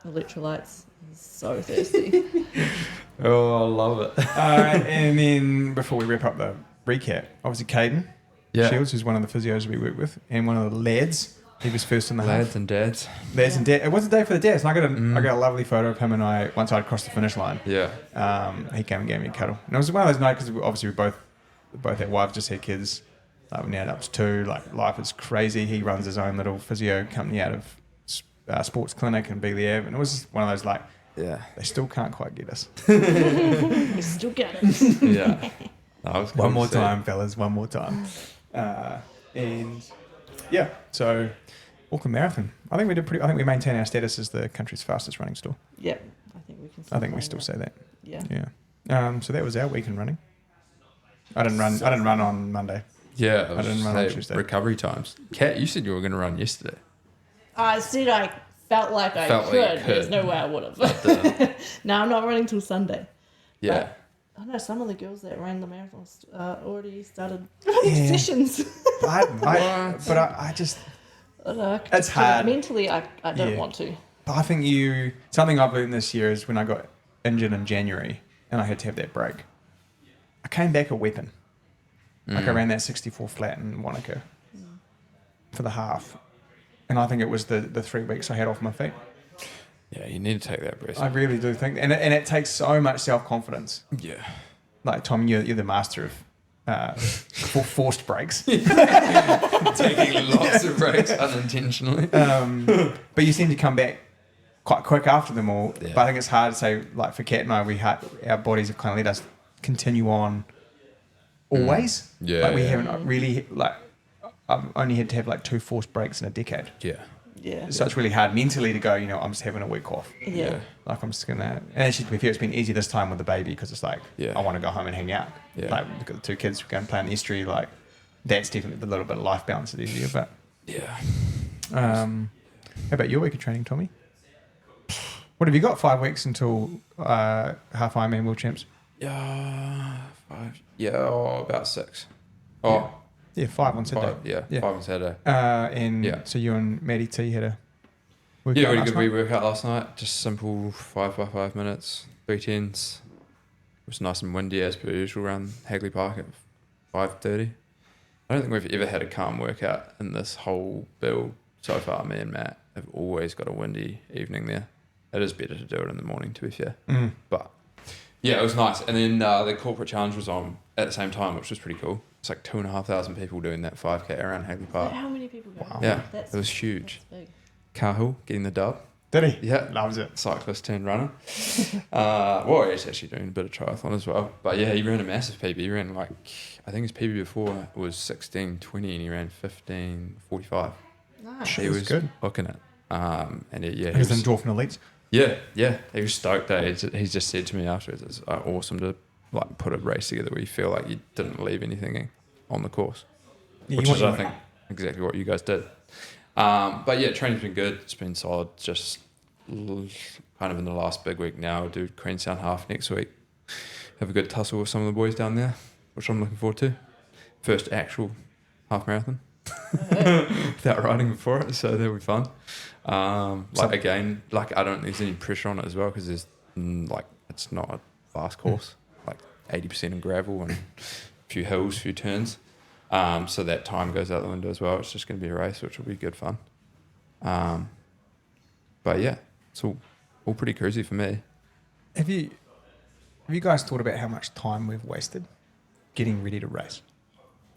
electrolytes. I was so thirsty. Oh, I love it. And then before we wrap up the recap, obviously Caden Shields, who's one of the physios we work with, and one of the lads. He was first in the Lads half. and dads. Lads and dads. It was a day for the dads. And I got a lovely photo of him and I once I'd crossed the finish line. Yeah. He came and gave me a cuddle. And it was one of those nights because obviously we both had wives, just had kids. We're now up to 2. Like, life is crazy. He runs his own little physio company out of Sports Clinic in Beeley Ave. And it was just one of those like, they still can't quite get us. We still get it. Yeah. One more time, fellas. One more time. And yeah, so Auckland Marathon. I think we maintain our status as the country's fastest running store. Yeah, I think we can. We still say that. Yeah. Yeah. So that was our weekend running. I didn't run on Monday. Yeah, I didn't run on Tuesday. Recovery times. Kat, you said you were going to run yesterday. I said I felt like I could. There's no way I would have. No, I'm not running till Sunday. Yeah. But I know some of the girls that ran the marathons already started sessions. I just... It's hard. Mentally, I don't want to. But I think something I've learned this year is when I got injured in January and I had to have that break, I came back a weapon. Like I ran that 64 flat in Wanaka for the half. And I think it was the 3 weeks I had off my feet. Yeah, you need to take that breath. I really do think, and it takes so much self-confidence. Yeah. Like, Tom, you're the master of forced breaks. Taking lots of breaks unintentionally. But you seem to come back quite quick after them all. Yeah. But I think it's hard to say, like for Kat and I, our bodies have kind of let us continue on always. Yeah. Like we haven't really, like, I've only had to have like 2 forced breaks in a decade. Yeah. Yeah. So it's really hard mentally to go, I'm just having a week off. Yeah. Like I'm just going to, and actually to be fair, it's been easy this time with the baby because it's like, I want to go home and hang out. Yeah. Like look at the 2 kids, we're going to play in the estuary, like that's definitely a little bit of life balance is easier, but. Yeah. How about your week of training, Tommy? What have you got? 5 weeks until half Ironman World Champs? Yeah, 5. Yeah, about 6. Oh. Yeah, 5 on Saturday. 5 on Saturday. So you and Maddie T had a workout really last good night? workout last night. Just simple 5 by 5 minutes, 3 tens. It was nice and windy as per usual around Hagley Park at 5:30. I don't think we've ever had a calm workout in this whole build so far. Me and Matt have always got a windy evening there. It is better to do it in the morning, to be fair. But yeah, it was nice. And then the corporate challenge was on at the same time, which was pretty cool. It's like 2,500 people doing that 5K around Hagley Park. How many people go? Wow. Yeah, it was huge. Cahill getting the dub. Did he? Yeah. Loves it. Cyclist turned runner. Well, he's actually doing a bit of triathlon as well. But yeah, he ran a massive PB. He ran like, I think his PB before was 16:20 and he ran 15:45. Nice. He was good. looking at. And he He's was, endorphin elites. yeah, he was stoked. He's just said to me afterwards, it's awesome to like put a race together where you feel like you didn't leave anything on the course, which is I think exactly what you guys did. But yeah, training's been good. It's been solid. Just kind of in the last big week now. I'll do Queenstown half next week. Have a good tussle with some of the boys down there, which I'm looking forward to. First actual half marathon without riding before it, so that'll be fun. I don't think there's any pressure on it as well because there's it's not a fast course, like 80% in gravel and a few hills, a few turns. So that time goes out the window as well. It's just going to be a race, which will be good fun. But yeah, it's all pretty cruisy for me. Have you Have you guys thought about how much time we've wasted getting ready to race?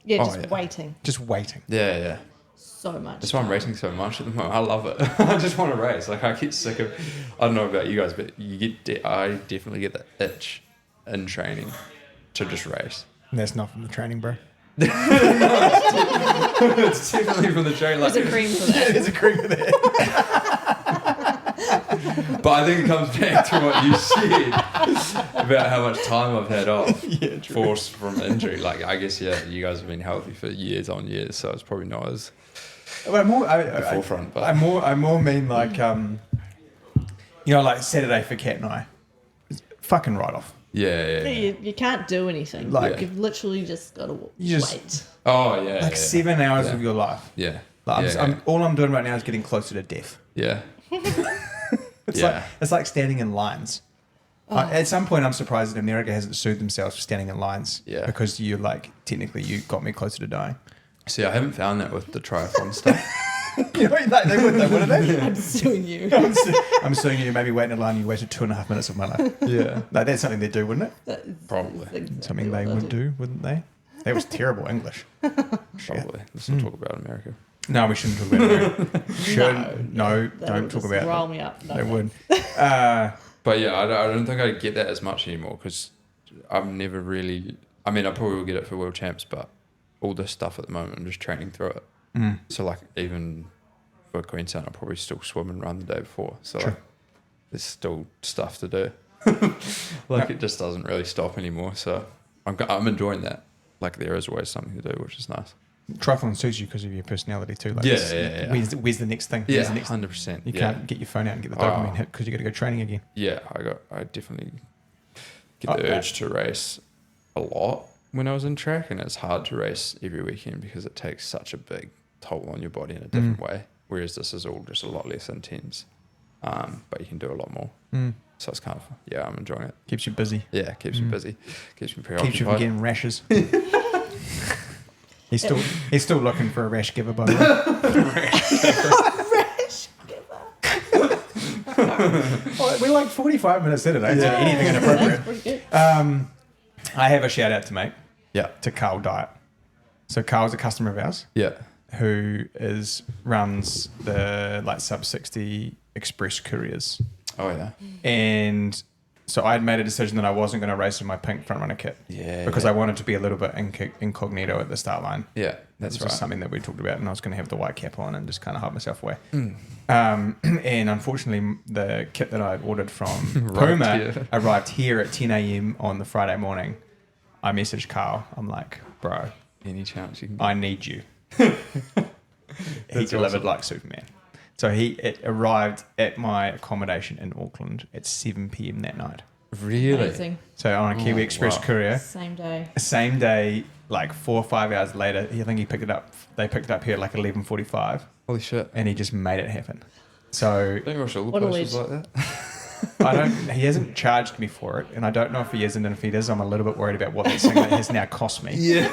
Yeah, Oh, just yeah. waiting Just waiting. Yeah. so much. That's why I'm racing so much at the moment. I love it. I just want to race. Like I get sick of. I don't know about you guys, but I definitely get that itch in training to just race. And that's not from the training, bro. It's definitely from the training. Like, There's a cream for that. There's a cream for that. but I think it comes back to what you said about how much time I've had off forced from injury. Like I guess you guys have been healthy for years on years, so it's probably not as the forefront. But I more mean like like Saturday for Kat and I, it's fucking right off. Yeah. You can't do anything. Like- You've literally just got to wait. Oh yeah. Like 7 hours of your life. Yeah. Like all I'm doing right now is getting closer to death. Yeah. It's like standing in lines. At some point, I'm surprised that America hasn't sued themselves for standing in lines. Yeah. Because technically you got me closer to dying. See, I haven't found that with the triathlon stuff. They would, wouldn't they? I'm suing you. I'm suing you. Maybe waiting in line. You wasted 2.5 minutes of my life. Yeah. Like that's something they'd do, wouldn't it? Probably. Exactly Something they what would do, wouldn't they? That was terrible English. Probably. Let's not talk about America. No, we shouldn't talk about America. No, They don't would talk just about roll it. me up. No They thanks. would. But yeah, I don't think I get that as much anymore because I've never really. I mean, I probably will get it for World Champs, but all this stuff at the moment, I'm just training through it. So like even for Queenstown, I'll probably still swim and run the day before. So Sure. like, there's still stuff to do. It just doesn't really stop anymore. So I'm enjoying that. Like there is always something to do, which is nice. Triathlon suits you because of your personality too. Like Yeah, it's- yeah. Where's the next thing? Yeah, Where's the next 100%. You can't get your phone out and get the dopamine hit because you got to go training again. Yeah, I definitely get the urge to race a lot when I was in track, and it's hard to race every weekend because it takes such a big toll on your body in a different way. Whereas this is all just a lot less intense, but you can do a lot more. So it's kind of I'm enjoying it. Keeps you busy. Yeah, keeps me busy, keeps me preoccupied. Keeps you from getting rashes. He's still looking for a rash giver, by the way. Rash giver. Well, we're like 45 minutes in today. Yeah. Anything inappropriate. That's pretty good. I have a shout out to make. Yeah, To Carl Diet. So Carl's a customer of ours yeah, who runs the sub 60 express couriers. oh yeah, And so I had made a decision that I wasn't going to race in my pink front runner kit. Yeah, Because yeah. I wanted to be a little bit incognito at the start line. yeah. That's This right. was something that we talked about, and I was going to have the white cap on and just kind of hide myself away. Mm. And unfortunately, the kit that I ordered from Arrived Puma here. arrived here at 10 a.m. on the Friday morning. I messaged Carl. I'm like, bro, Any chance you can? I need you. He delivered awesome. like Superman. So it arrived at my accommodation in Auckland at 7 p.m. that night. Really? Amazing. So on a Kiwi Express wow. courier. Same day. Same day, like 4 or 5 hours later, I think he picked it up. They picked it up here at like 11:45, Holy shit! and he just made it happen. So I think all the What a places like legend. that. he hasn't charged me for it, and I don't know if he isn't. And if he is, I'm a little bit worried about what that singlet has now cost me. Yeah.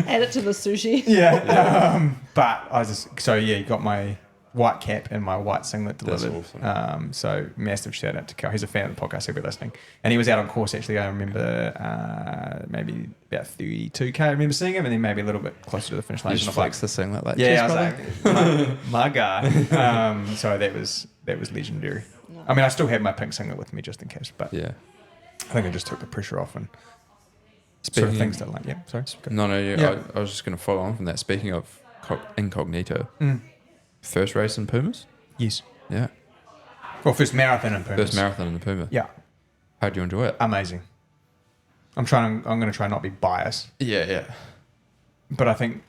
Add it to the sushi. Yeah. But he got my white cap and my white singlet That's delivered. awesome. So massive shout out to Cal. He's a fan of the podcast. He'll be listening. And he was out on course actually. I remember maybe about 32k. I remember seeing him, and then maybe a little bit closer to the finish line. You just flex the thing like that. Yeah, Cheers, I was brother. like, my guy. So that was legendary. I mean, I still have my pink singlet with me just in case, but Yeah. I think I just took the pressure off and sort Speaking of things that like, yeah, sorry. Go. No, Yeah. I was just going to follow on from that. Speaking of incognito, Mm. first race in Pumas? Yes. Yeah. Well, first marathon in Pumas. First marathon in the Puma. Yeah, How do you enjoy it? amazing. I'm going to try not be biased, Yeah. but I think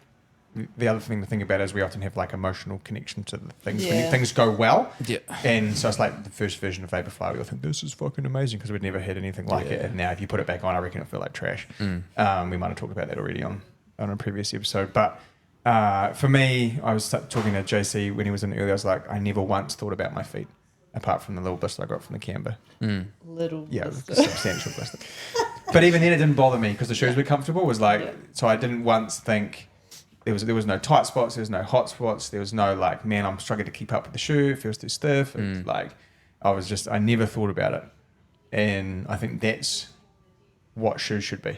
the other thing to think about is we often have like emotional connection to the things when Yeah. things go well. Yeah. And so it's like the first version of Vaporfly. We all think this is fucking amazing because we'd never had anything like it. Yeah. And now if you put it back on, I reckon it'll feel like trash. Mm. We might have talked about that already on a previous episode. But for me, I was talking to JC when he was in earlier. I was like, I never once thought about my feet apart from the little blister I got from the camber. Mm. Little. Yeah, it was a blister. substantial blister. But even then, it didn't bother me because the shoes were comfortable. It was like, Yeah. so I didn't once think there was no tight spots, there was no hot spots, there was no like, man, I'm struggling to keep up with the shoe. It feels too stiff. It's like, I never thought about it, and I think that's what shoes should be.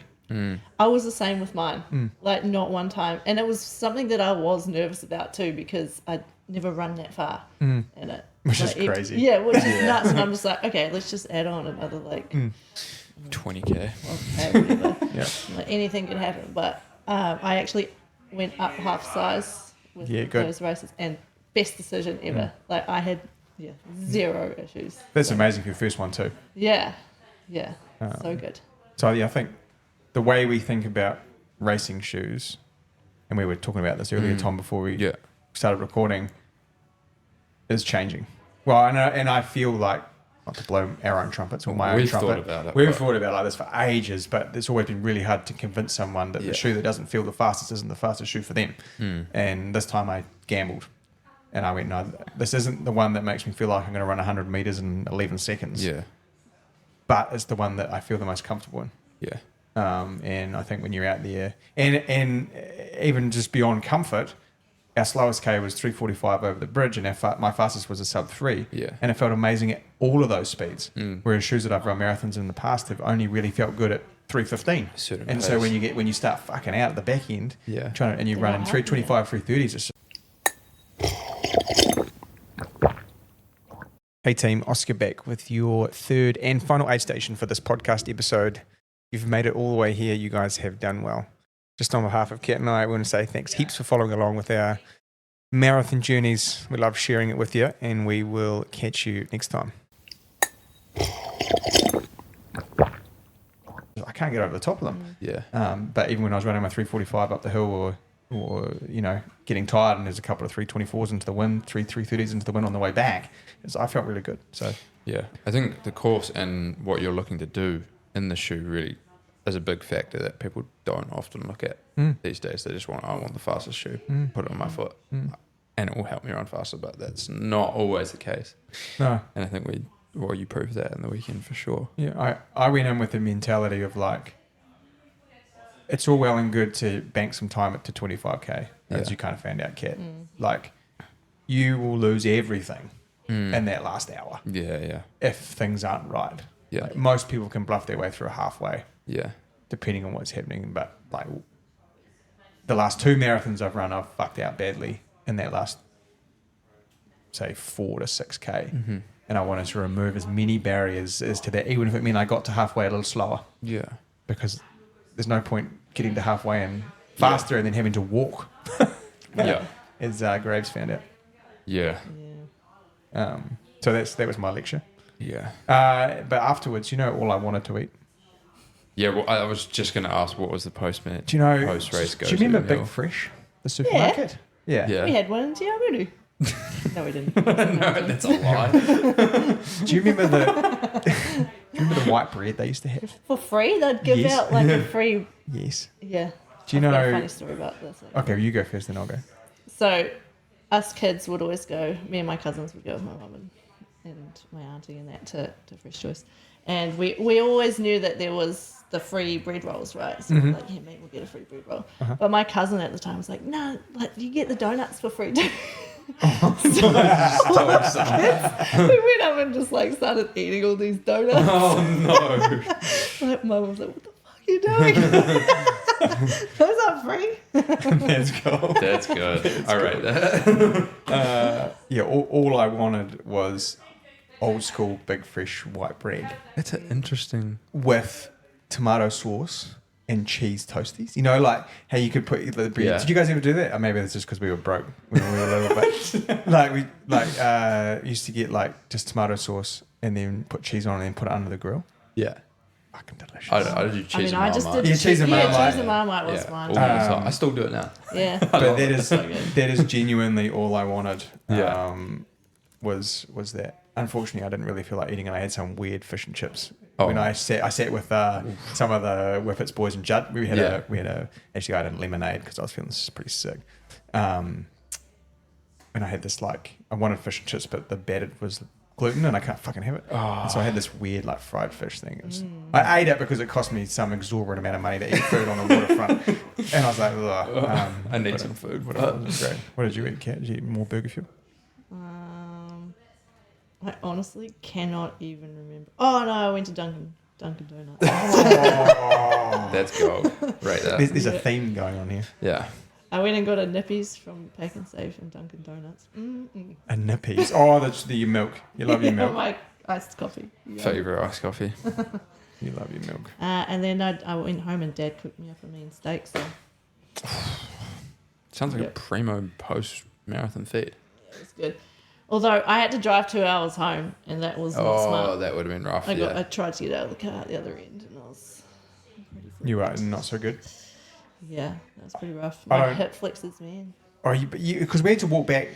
I was the same with mine. Like, not one time. And it was something that I was nervous about too, because I'd never run that far in it. Which like, is crazy. Yeah, which is nuts. And I'm just like, okay, let's just add on another, like, 20k. okay, whatever. Yeah. Like, anything could happen. But I actually went up half size with good. those races, and best decision ever. Like, I had, zero issues. That's amazing for your first one too. Yeah. So good. So yeah, I think the way we think about racing shoes, and we were talking about this earlier, Tom, before we started recording, is changing. Well, and I feel like, not to blow our own trumpets or my own trumpet. Thought about it. We've thought about like this for ages, but it's always been really hard to convince someone that the shoe that doesn't feel the fastest isn't the fastest shoe for them. And this time I gambled. And I went, no, this isn't the one that makes me feel like I'm going to run 100 meters in 11 seconds. Yeah. But it's the one that I feel the most comfortable in. Yeah. And I think when you're out there, and even just beyond comfort, our slowest K was 3:45 over the bridge, and my fastest was a sub 3. Yeah. And it felt amazing at all of those speeds. Whereas shoes that I've run marathons in the past have only really felt good at 3:15. Certain And pace. so when you start fucking out at the back end, Yeah. and you run in 3:25, 3:30s, it's Hey team, Oska back with your third and final aid station for this podcast episode. You've made it all the way here. You guys have done well. Just on behalf of Kat and I want to say thanks heaps for following along with our marathon journeys. We love sharing it with you, and we will catch you next time. I can't get over the top of them. Yeah. But even when I was running my 3:45 up the hill, or getting tired, and there's a couple of 3:24s into the wind, 3:30s into the wind on the way back, I felt really good. So Yeah. I think the course and what you're looking to do in the shoe really is a big factor that people don't often look at these days. They just want, I want the fastest shoe, put it on my foot, and it will help me run faster. But that's not always the case. no, And I think you proved that in the weekend for sure. yeah, I went in with the mentality of like, it's all well and good to bank some time up to 25k, as you kind of found out, Kat. Like, you will lose everything in that last hour Yeah. if things aren't right. Yeah. Like, most people can bluff their way through a halfway, Yeah. depending on what's happening. But like, the last 2 marathons I've run, I've fucked out badly in that last, say, 4 to 6k. And I wanted to remove as many barriers as to that, even if it meant I got to halfway a little slower, Yeah. because there's no point getting to halfway and faster and then having to walk, Yeah. as Graves found out. Yeah. So that was my lecture. Yeah. But afterwards, all I wanted to eat. Yeah. Well, I was just going to ask, what was the post-race? Do you know? Post-race Do you remember Big Fresh, the supermarket? Yeah. Yeah. We had one in Te Awaru. No, we didn't. No, that's a lie. Do you remember the white bread they used to have? For free? They'd give Yes. out like a free. Yes. Yeah. Do you I've got a know? funny story about this. Okay, well, you go first, then I'll go. So, us kids would always go. Me and my cousins would go with my mum and my auntie and that to Fresh Choice, and we always knew that there was the free bread rolls, right? So we're like, yeah, mate, we'll get a free bread roll. But my cousin at the time was like, no, like you get the donuts for free too. So we went up and just like started eating all these donuts. Oh no. Like, mum was like, what the fuck are you doing? Those aren't free. That's cool. That's good. I rate that. Yeah, all I wanted was old school Big Fresh white bread That's an interesting. with tomato sauce and cheese toasties. Like how you could put the bread. Yeah. Did you guys ever do that? Or maybe it's just because we were broke when we were little. But we used to get like just tomato sauce and then put cheese on it and put it under the grill. Yeah. Fucking delicious. I do cheese I just did Yeah, cheese and Marmite. cheese and Marmite was Yeah. mine. All the time. I still do it now. Yeah. But that is genuinely all I wanted. Yeah. Was that. Unfortunately, I didn't really feel like eating, and I had some weird fish and chips. Oh. When I sat with some of the Whippets boys and Judd, we had actually I had a lemonade because I was feeling pretty sick. And I had this I wanted fish and chips, but the batter was gluten and I can't fucking have it. And so I had this weird fried fish thing. I ate it because it cost me some exorbitant amount of money to eat food on the waterfront, and I was like, ugh. I need some food. It was great. What did you eat, Kat? Did you eat more burger fuel? I honestly cannot even remember. Oh no, I went to Dunkin'. Dunkin' Donuts. That's gold. Right there. There's a theme going on here. Yeah. I went and got a Nippies from Pack and Save from Dunkin' Donuts. Mm-mm. A Nippies. Oh, that's your milk. You love your milk. My iced coffee. Yeah. Favorite iced coffee. You love your milk. And then I went home and Dad cooked me up a mean steak. So Sounds like a Yep. primo post marathon feed. it was good. Although I had to drive 2 hours home, and that was not Oh, smart. that would have been rough. I tried to get out of the car at the other end, and I was pretty You are freaked. not so good. Yeah, that was pretty rough. I My don't- hip flexors, man. Oh, because we had to walk back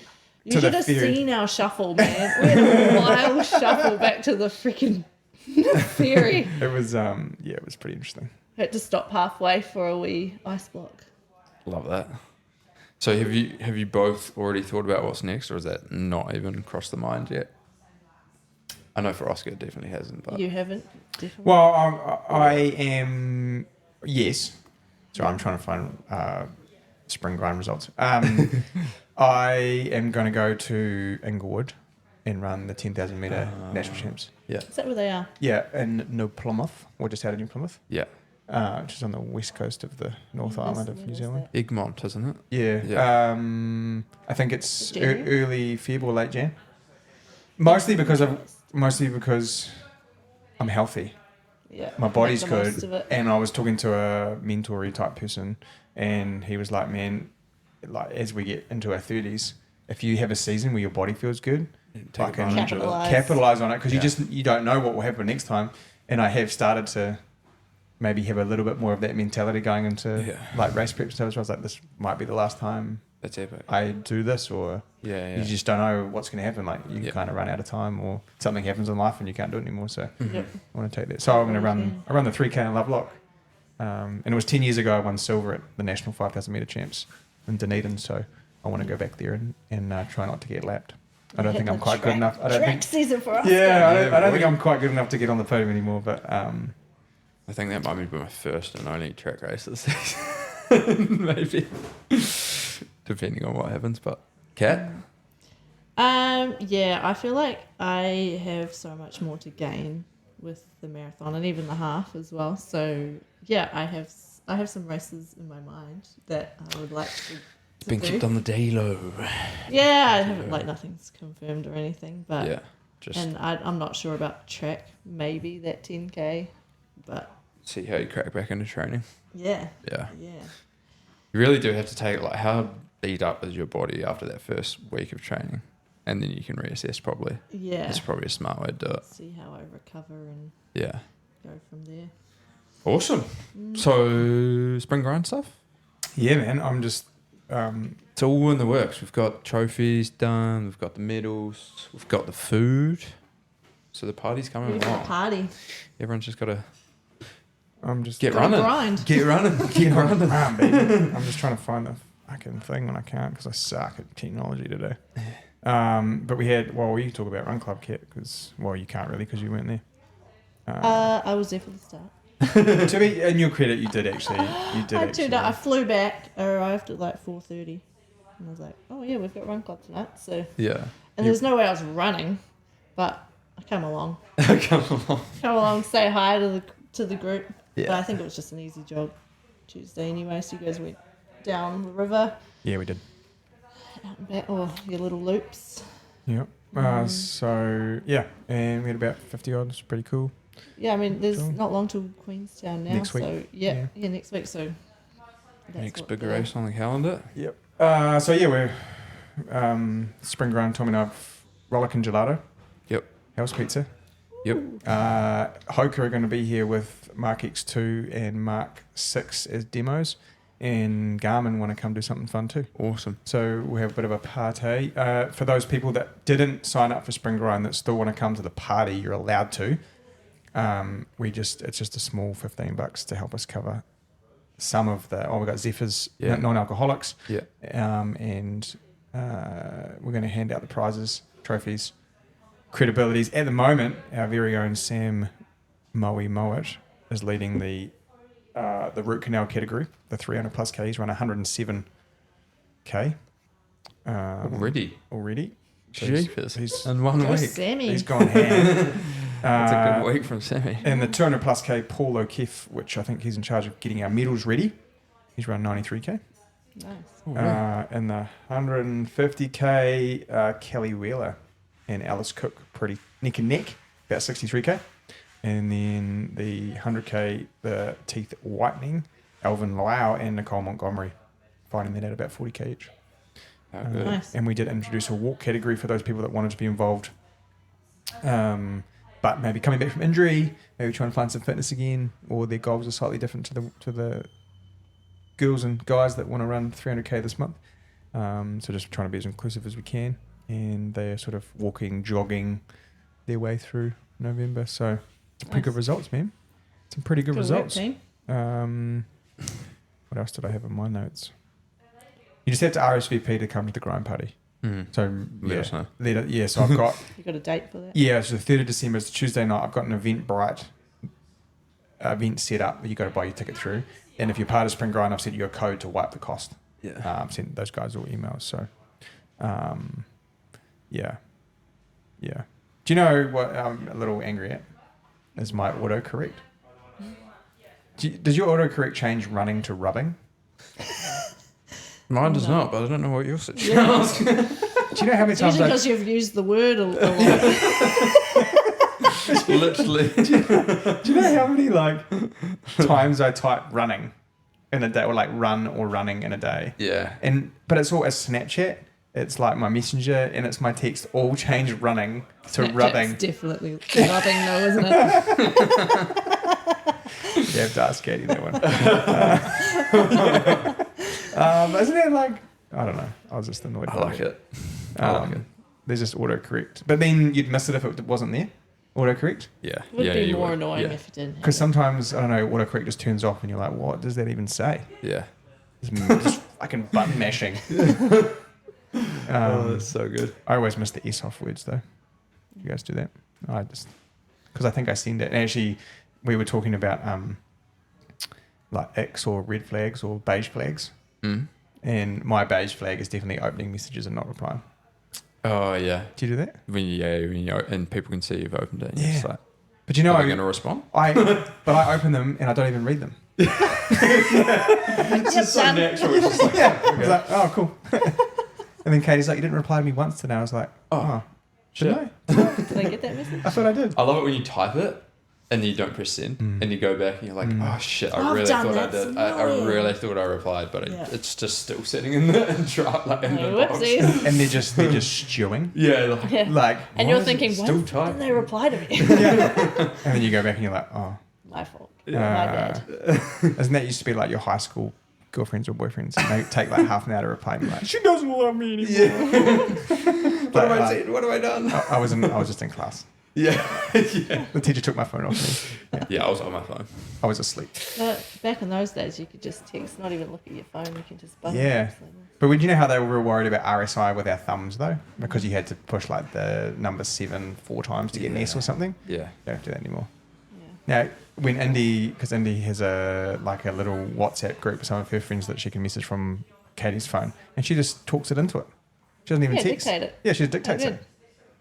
You to should the have ferry. seen our shuffle, man. We had a wild shuffle back to the freaking ferry. It was it was pretty interesting. Had to stop halfway for a wee ice block. Love that. So have you both already thought about what's next, or is that not even crossed the mind yet? I know for Oska it definitely hasn't, but You haven't? Definitely. Well, I am. Yes. So I'm trying to find spring grind results. I am going to go to Inglewood and run the 10,000 metre national champs. yeah, Is that where they are? Yeah, in New Plymouth, or just out of New Plymouth, yeah, which is on the west coast of the North Where's- Island of where New is Zealand. that? Egmont, isn't it? Yeah. Yeah. I think it's January? early Feb or late Jan. Mostly because I'm healthy. Yeah. My body's Make the most good. of it. And I was talking to a mentor type person, and he was like, man, like as we get into our 30s, if you have a season where your body feels good, Take fucking advantage of it. capitalize on it, because Yeah. you don't know what will happen next time. And I have started to maybe have a little bit more of that mentality going into Yeah. like race prep stuff. So I was like, this might be the last time That's epic. I do this, or Yeah, you just don't know what's going to happen. Like you Yeah. kind of run out of time, or something happens in life and you can't do it anymore. So Yep. I want to take that. So I'm going to I run the 3K in Lovelock. And it was 10 years ago I won silver at the national 5,000 metre champs in Dunedin. So I want to go back there and try not to get lapped. I don't think I'm quite good enough. I don't track think. season for us. Yeah, I Yeah, don't think boy. I'm quite good enough to get on the podium anymore. But I think that might be my first and only track race this season. Maybe. Depending on what happens. But Kat? Yeah, I feel like I have so much more to gain with the marathon and even the half as well. So yeah, I have some races in my mind that I would like to Been do. kept on the day low. Yeah, I haven't like nothing's confirmed or anything, but Yeah. Just and I'm not sure about track. Maybe that 10K, but see how you crack back into training. yeah, Yeah. yeah. You really do have to take like how beat up is your body after that first week of training, and then you can reassess probably. Yeah. That's probably a smart way to do it. See how I recover and Yeah. go from there. Awesome. So spring grind stuff. yeah, man, I'm just. It's all in the works. We've got trophies done. We've got the medals. We've got the food. So the party's coming Ready for the along. party. Everyone's just got to I'm just get Gotta running. grind. Get running. Get running. Man, baby. I'm just trying to find the fucking thing when I can't because I suck at technology today. But we had, you talk about Run Club Kit because, you can't really because you weren't there. I was there for the start. To be in your credit, you did actually. I turned up. I flew back. I arrived at like 4:30, and I was like, "Oh yeah, we've got run club tonight." So, Yeah. and there's no way I was running, but I come along, Come along. say hi to the group. Yeah. But I think it was just an easy job Tuesday anyway. So you guys went down the river, Yeah, we did. out and back, or your little loops. Yep. And we had about 50 odds. Pretty cool. Yeah, I mean, there's Cool. not long till Queenstown now. Next week. So yeah, next week. So that's Next what big the- race on the calendar. Yep. We're spring grind. Tommy and I've Rollick and Gelato. Yep. House Pizza. Yep. Hoka are going to be here with Mark X2 and Mark 6 as demos, and Garmin want to come do something fun too. Awesome. So we'll have a bit of a party. For those people that didn't sign up for Spring Grind that still want to come to the party, you're allowed to. It's just a small $15 to help us cover some of we got Zephyrs, Yeah. non-alcoholics, Yeah. and we're going to hand out the prizes, trophies, credibilities. At the moment, our very own Sam Mowat is leading the root canal category, the 300 plus K. He's run 107K. Already. So Jeepers. he's In 1 Go week. Sammy. he's gone ham. That's a good week from Sammy. And the 200 plus K, Paul O'Keefe, which I think he's in charge of getting our medals ready. He's run 93K. Nice. And the 150K, Kelly Wheeler and Alice Cook, pretty neck and neck, about 63K. And then the 100K, the teeth whitening, Alvin Lau and Nicole Montgomery, fighting that at about 40K each. Oh, good. Nice. And we did introduce a walk category for those people that wanted to be involved. But maybe coming back from injury, maybe trying to find some fitness again, or their goals are slightly different to the girls and guys that want to run 300K this month. So just trying to be as inclusive as we can. And they're sort of walking, jogging their way through November. So it's pretty good results, man. Some pretty good results. Work, team. What else did I have in my notes? You just have to RSVP to come to the grind party. So Let us know. So I've got You got a date for that? so the 3rd of December is Tuesday night. I've got an Eventbrite event set up that you got to buy your ticket through. And if you're part of Spring Grind, I've sent you a code to wipe the cost. Yeah. I've sent those guys all emails. So, yeah. Do you know what I'm a little angry at? Is my autocorrect. Does your autocorrect change running to rubbing? Mine does not, but I don't know what your situation is. Do you know how many It's times usually because you've used the word a lot. Literally. Do you know how many times I type running in a day, or run or running in a day? Yeah. But it's all as Snapchat. It's like my messenger and it's my text all changed running to rubbing. It's definitely rubbing though, isn't it? You have to ask Katie that one. Isn't it I don't know. I was just annoyed. I like it. I like it. There's just autocorrect. But then you'd miss it if it wasn't there. Autocorrect. Yeah. It would be you more would. annoying Yeah. if it didn't. Because sometimes, I don't know, autocorrect just turns off and you're like, what does that even say? Yeah. Just fucking button mashing. That's so good. I always miss the S off words though. You guys do that? Because I think I send it. And actually, we were talking about X or red flags or beige flags. And my beige flag is definitely opening messages and not replying. Oh yeah. Do you do that? When you and people can see you've opened it. And you're just like, But you know, are they going to respond? I open them and I don't even read them. It's just so natural. It's just like, I was like, oh, cool. And then Katie's like, you didn't reply to me once today. I was like, shouldn't I? Did I get that message? I thought I did. I love it when you type it and you don't press send and you go back and you're like, oh shit, I I've really done thought I that. did. I Annoying. really thought I replied, but Yeah. it's just still sitting in the draft, in the box. Whoopsies. And they're just stewing. Yeah, Yeah. And why you're is it thinking, still why typing? didn't they reply to me? And then you go back and you're like, oh. My fault. My bad. Isn't that used to be like your high school girlfriends or boyfriends? And they take half an hour to reply and you're like, she doesn't love me anymore. What have I said? What have I done? I was just in class. Yeah. The teacher took my phone off me. Yeah, I was on my phone. I was asleep. But back in those days, you could just text, not even look at your phone. You can just button. Yeah. press it. But would you know how they were real worried about RSI with our thumbs though? Because you had to push the number 7 4 times to get an S or something. Yeah. You don't have to do that anymore. Yeah. Now, when because Indy has a little WhatsApp group with some of her friends that she can message from Katie's phone, and she just talks it into it. She doesn't even text. Dictate it. Yeah, she just dictates Oh, it.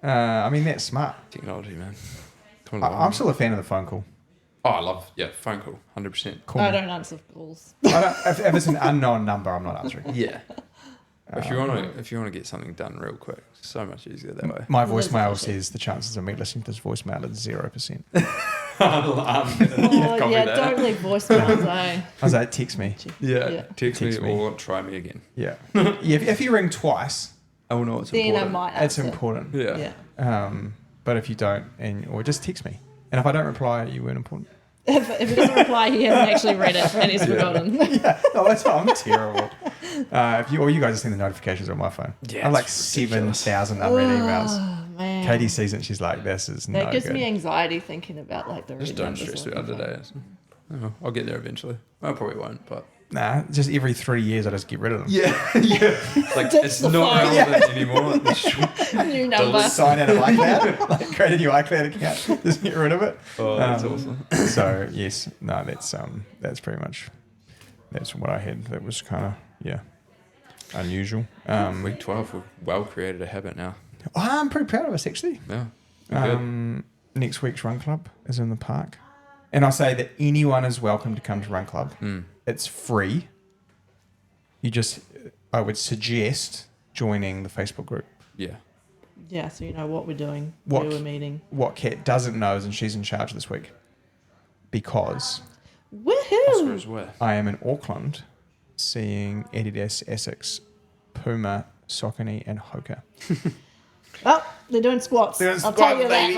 I mean, that's smart. Technology, man. I'm still a fan of the phone call. Oh, I love, phone call, 100%. Call I me. don't answer calls. If it's an unknown number, I'm not answering. Yeah. If you want to get something done real quick, it's so much easier that way. My Well, there's voicemail actually- says the chances of me listening to this voicemail is 0%. Oh, yeah, don't leave voicemails, eh? I was like, text me. Yeah, text me Text me. or try me again. Yeah. If you ring twice, I will know it's Then I important. might it's answer. important. Yeah. But if you don't, or just text me. And if I don't reply, you weren't important. If he doesn't reply, he hasn't actually read it and he's forgotten. Oh, I'm terrible. You guys have seen the notifications on my phone. Yeah, I have like it's ridiculous. 7,000 unread emails. Oh, man. Katie sees it. She's like, "This is That no gives good." me anxiety thinking about the Just red don't numbers stress on about my the phone. days. I'll get there eventually. I probably won't, but Nah, just every 3 years I just get rid of them. yeah. Like Ditch it's the not phone. relevant anymore. New number. Sign out of iCloud. Create a new iCloud account. Just get rid of it. Oh, that's awesome. So yes, no, that's pretty much what I had. That was kind of unusual. Week 12, we've well created a habit now. I'm pretty proud of us actually. Yeah. We're good. next week's Run Club is in the park. And I'll say that anyone is welcome to come to Run Club. It's free. I would suggest joining the Facebook group. Yeah. Yeah, so you know what we're doing, What- where we're meeting. What Kat doesn't know is, and she's in charge this week, because Woohoo! Oscar is where? I am in Auckland seeing Adidas, Essex, Puma, Saucony, and Hoka. Oh, they're doing squats. Doing I'll tell you that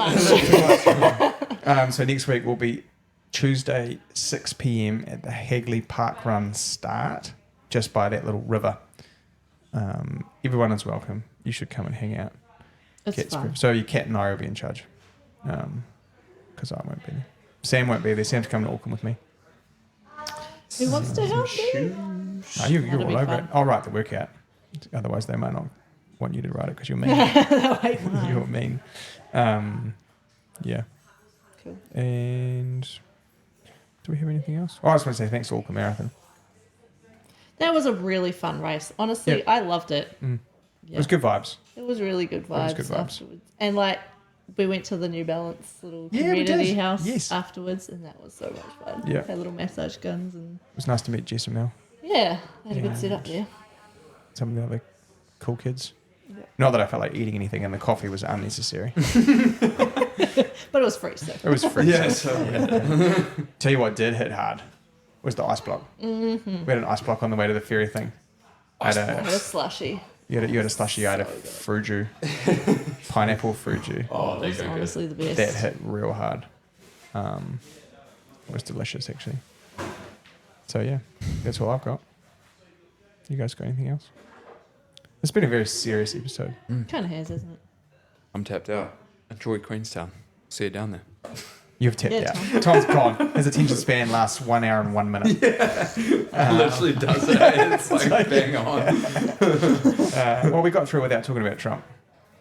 much. So next week will be Tuesday, 6 p.m. at the Hagley Park Run start, just by that little river. Everyone is welcome. You should come and hang out. It's Kat's fun. group. So your Kat and I will be in charge, because I won't be there. Sam won't be there. Sam's coming to Auckland with me. Who wants to help me? No, you're That'll all be over fun. it. I'll write the workout. Otherwise, they might not want you to write it because you're mean. Wait, no. You're mean. Yeah. Cool. And do we have anything else? Oh, I just want to say thanks to Auckland Marathon. That was a really fun race. Honestly, Yeah. I loved it. Mm. Yeah. It was good vibes. It was really good was vibes, good vibes. afterwards. And like we went to the New Balance little Yeah, we community did. house Yes. afterwards, and that was so much fun. Yeah. Had little massage guns and It was nice to meet Jess and Mel, yeah, had a good Yeah. setup there. some of the other cool kids. Yeah. Not that I felt like eating anything, and the coffee was unnecessary. But it was free, so It was free. Yeah, so. Tell you what did hit hard was the ice block. Mm-hmm. We had an ice block on the way to the ferry thing. I had a slushy. You had a slushy. I had a fruit jus, pineapple fruit jus. Oh, It was honestly the best. That hit real hard. It was delicious, actually. So yeah, that's all I've got. You guys got anything else? It's been a very serious episode. Kind of has, isn't it? I'm tapped out. Enjoy Queenstown. See you down there. You've tapped Yeah, out. Tom's gone. His attention span lasts 1 hour and 1 minute. Literally does it. It's like bang on. Well, we got through without talking about Trump.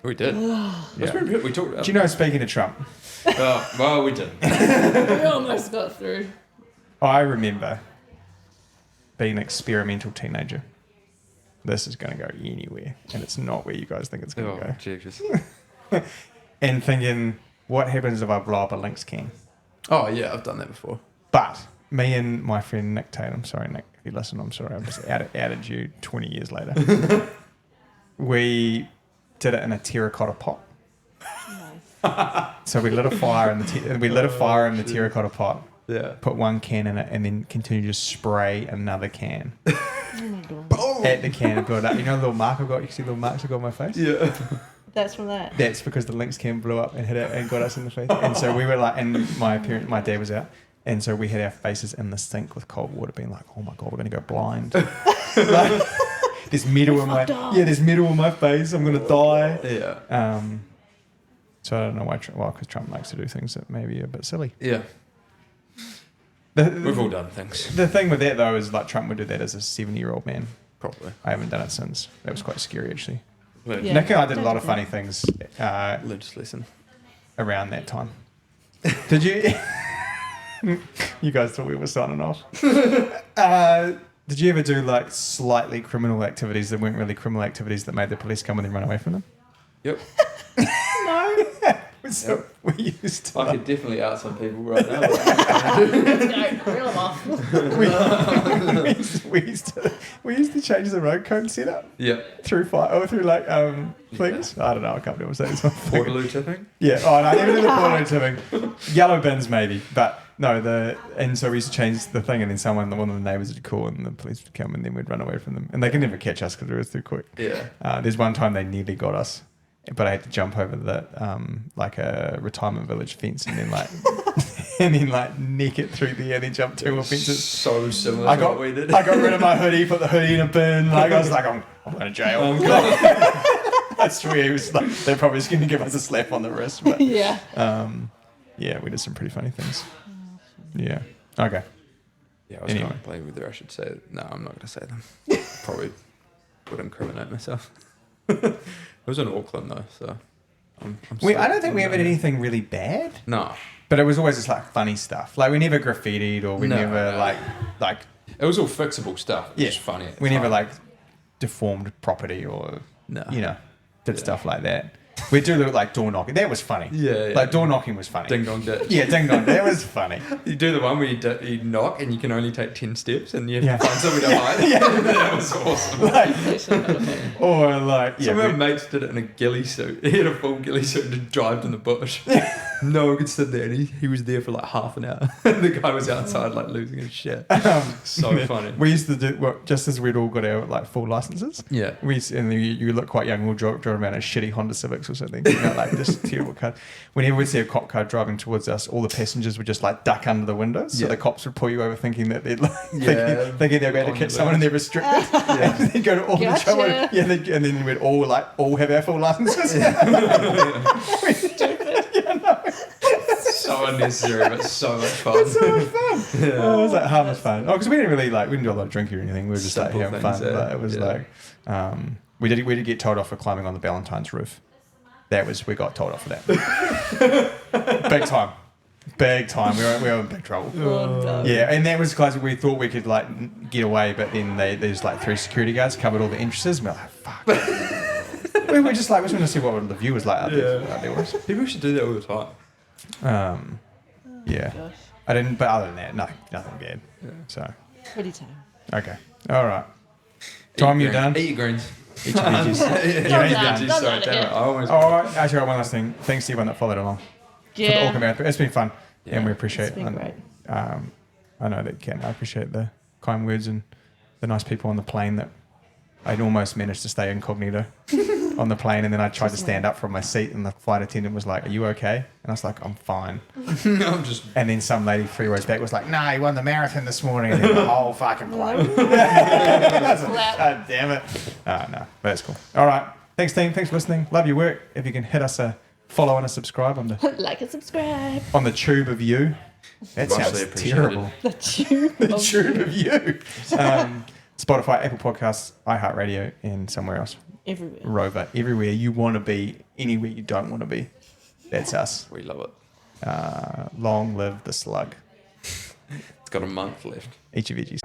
We did. Yeah. We talked about. Do you know, speaking of Trump, Well, we didn't. We almost got through. I remember being an experimental teenager. This is going to go anywhere, and it's not where you guys think it's going Oh, to go. Jesus. And thinking, what happens if I blow up a Lynx can? Oh, yeah, I've done that before. But me and my friend Nick Tatum, sorry Nick, if you listen, I'm sorry, I've just outed you 20 years later. We did it in a terracotta pot. Nice. So we lit a fire in the terracotta pot. Yeah. Put one can in it, and then continue to spray another can Oh my god. at the can and blow it up. You know the little mark I got? You see the little marks I got on my face? Yeah. That's from that. That's because the Lynx can blew up and hit it and got us in the face. And so we were like, and my dad was out, and so we had our faces in the sink with cold water, being like, "Oh my god, we're gonna go blind." Like, there's metal in my there's metal in my face. I'm gonna die. Yeah. So I don't know why. Because Trump likes to do things that may be a bit silly. Yeah. The We've all done things. the thing with that though is like Trump would do that as a 70-year-old man. Probably. I haven't done it since. That was quite scary actually. Yeah. Nick and I did a lot of funny things Legislation. around that time. Did you? You guys thought we were signing off. Did you ever do like slightly criminal activities that weren't really criminal activities that made the police come and then run away from them? Yep. No. So we used to. I could definitely out some people right now. Let's go. Reel them off. we used to change the road code setup Yeah. through things. I don't know. I can't remember saying this. Portaloo tipping? Yeah. Oh no, I never did the Portaloo tipping. Yellow bins maybe, but no. And so we used to change the thing, and then one of the neighbours would call, and the police would come, and then we'd run away from them, and they could never catch us because it was too quick. Yeah. There's one time they nearly got us, but I had to jump over the like a retirement village fence, and then neck it through there, and then jump 2 more fences. So similar to what we did. I got rid of my hoodie, put the hoodie in a bin. Like I was like, I'm going to jail. I swear, he was like, they're probably just going to give us a slap on the wrist. But Yeah. yeah, we did some pretty funny things. Yeah. Okay. Yeah, I was Anyway. going to play whether I should say. No, I'm not going to say them. Probably would incriminate myself. It was in Auckland though, so. I don't think we ever did anything really bad. No. But it was always just like funny stuff. Like we never graffitied or we No, never no. like It was all fixable stuff. It was Yeah. just funny. At the we never time. like deformed property or No. did Yeah. stuff like that. We do look like door knocking. That was funny. Yeah. Like door knocking was funny. Ding dong ditch. Yeah, ding dong. That was funny. You do the one where you knock and you can only take 10 steps and you have Yeah. to find somewhere to hide. Yeah. That was awesome. Or like, Some of our mates did it in a ghillie suit. He had a full ghillie suit and dived in the bush. No one could sit there, and he was there for like half an hour. The guy was outside like losing his shit. So funny. We used to do just as we'd all got our like full licenses. Yeah. And you look quite young. We'll drive around a shitty Honda Civics or something. You know, like this terrible car. Whenever we'd see a cop car driving towards us, all the passengers would just like duck under the windows. So the cops would pull you over, thinking that they'd thinking they were going to catch someone and they're restricted. And they'd go to all the trouble. Yeah, and then we'd all have our full licenses. So unnecessary, but so much fun. It's so much fun. Yeah. Oh, it was like harmless fun. Oh, because we didn't do a lot of drinking or anything. We were just Simple like having things, fun. yeah. But it was like we did get told off for climbing on the Valentine's roof. We got told off for that. Big time. We were in big trouble. Oh, no. Yeah, and that was because we thought we could like get away, but then there's like 3 security guards covered all the entrances. And we were like, fuck. we were just like, we just want to see what the view was like out there was. People should do that all the time. Yeah. Gosh. I didn't, but other than that, nothing bad. Yeah. So, Pretty tame. okay. All right. Tom, you done? Eat your greens. Eat your veggies. Yeah, Yeah, he's he's done. Sorry, Done damn it, it. I almost. All right. Actually, one last thing. Thanks to everyone that followed along for the Yeah. Auckland Marathon. It's been fun, and we appreciate It's been great. I know that I appreciate the kind words and the nice people on the plane that I'd almost managed to stay incognito on the plane, and then I tried to stand up from my seat, and the flight attendant was like, "Are you okay?" And I was like, "I'm fine." I'm just. And then some lady 3 rows back was like, "Nah, he won the marathon this morning." And then the whole fucking plane. God damn it. No, but that's cool. All right. Thanks, team. Thanks for listening. Love your work. If you can hit us a follow and a subscribe on the Like and subscribe. tube of you. That Vastly sounds appreciated. terrible. The tube. The tube of you. Spotify, Apple Podcasts, iHeartRadio, and somewhere else. Everywhere. Rover. Everywhere you want to be, anywhere you don't want to be. That's us. We love it. Long live the slug. It's got a month left. Eat your veggies.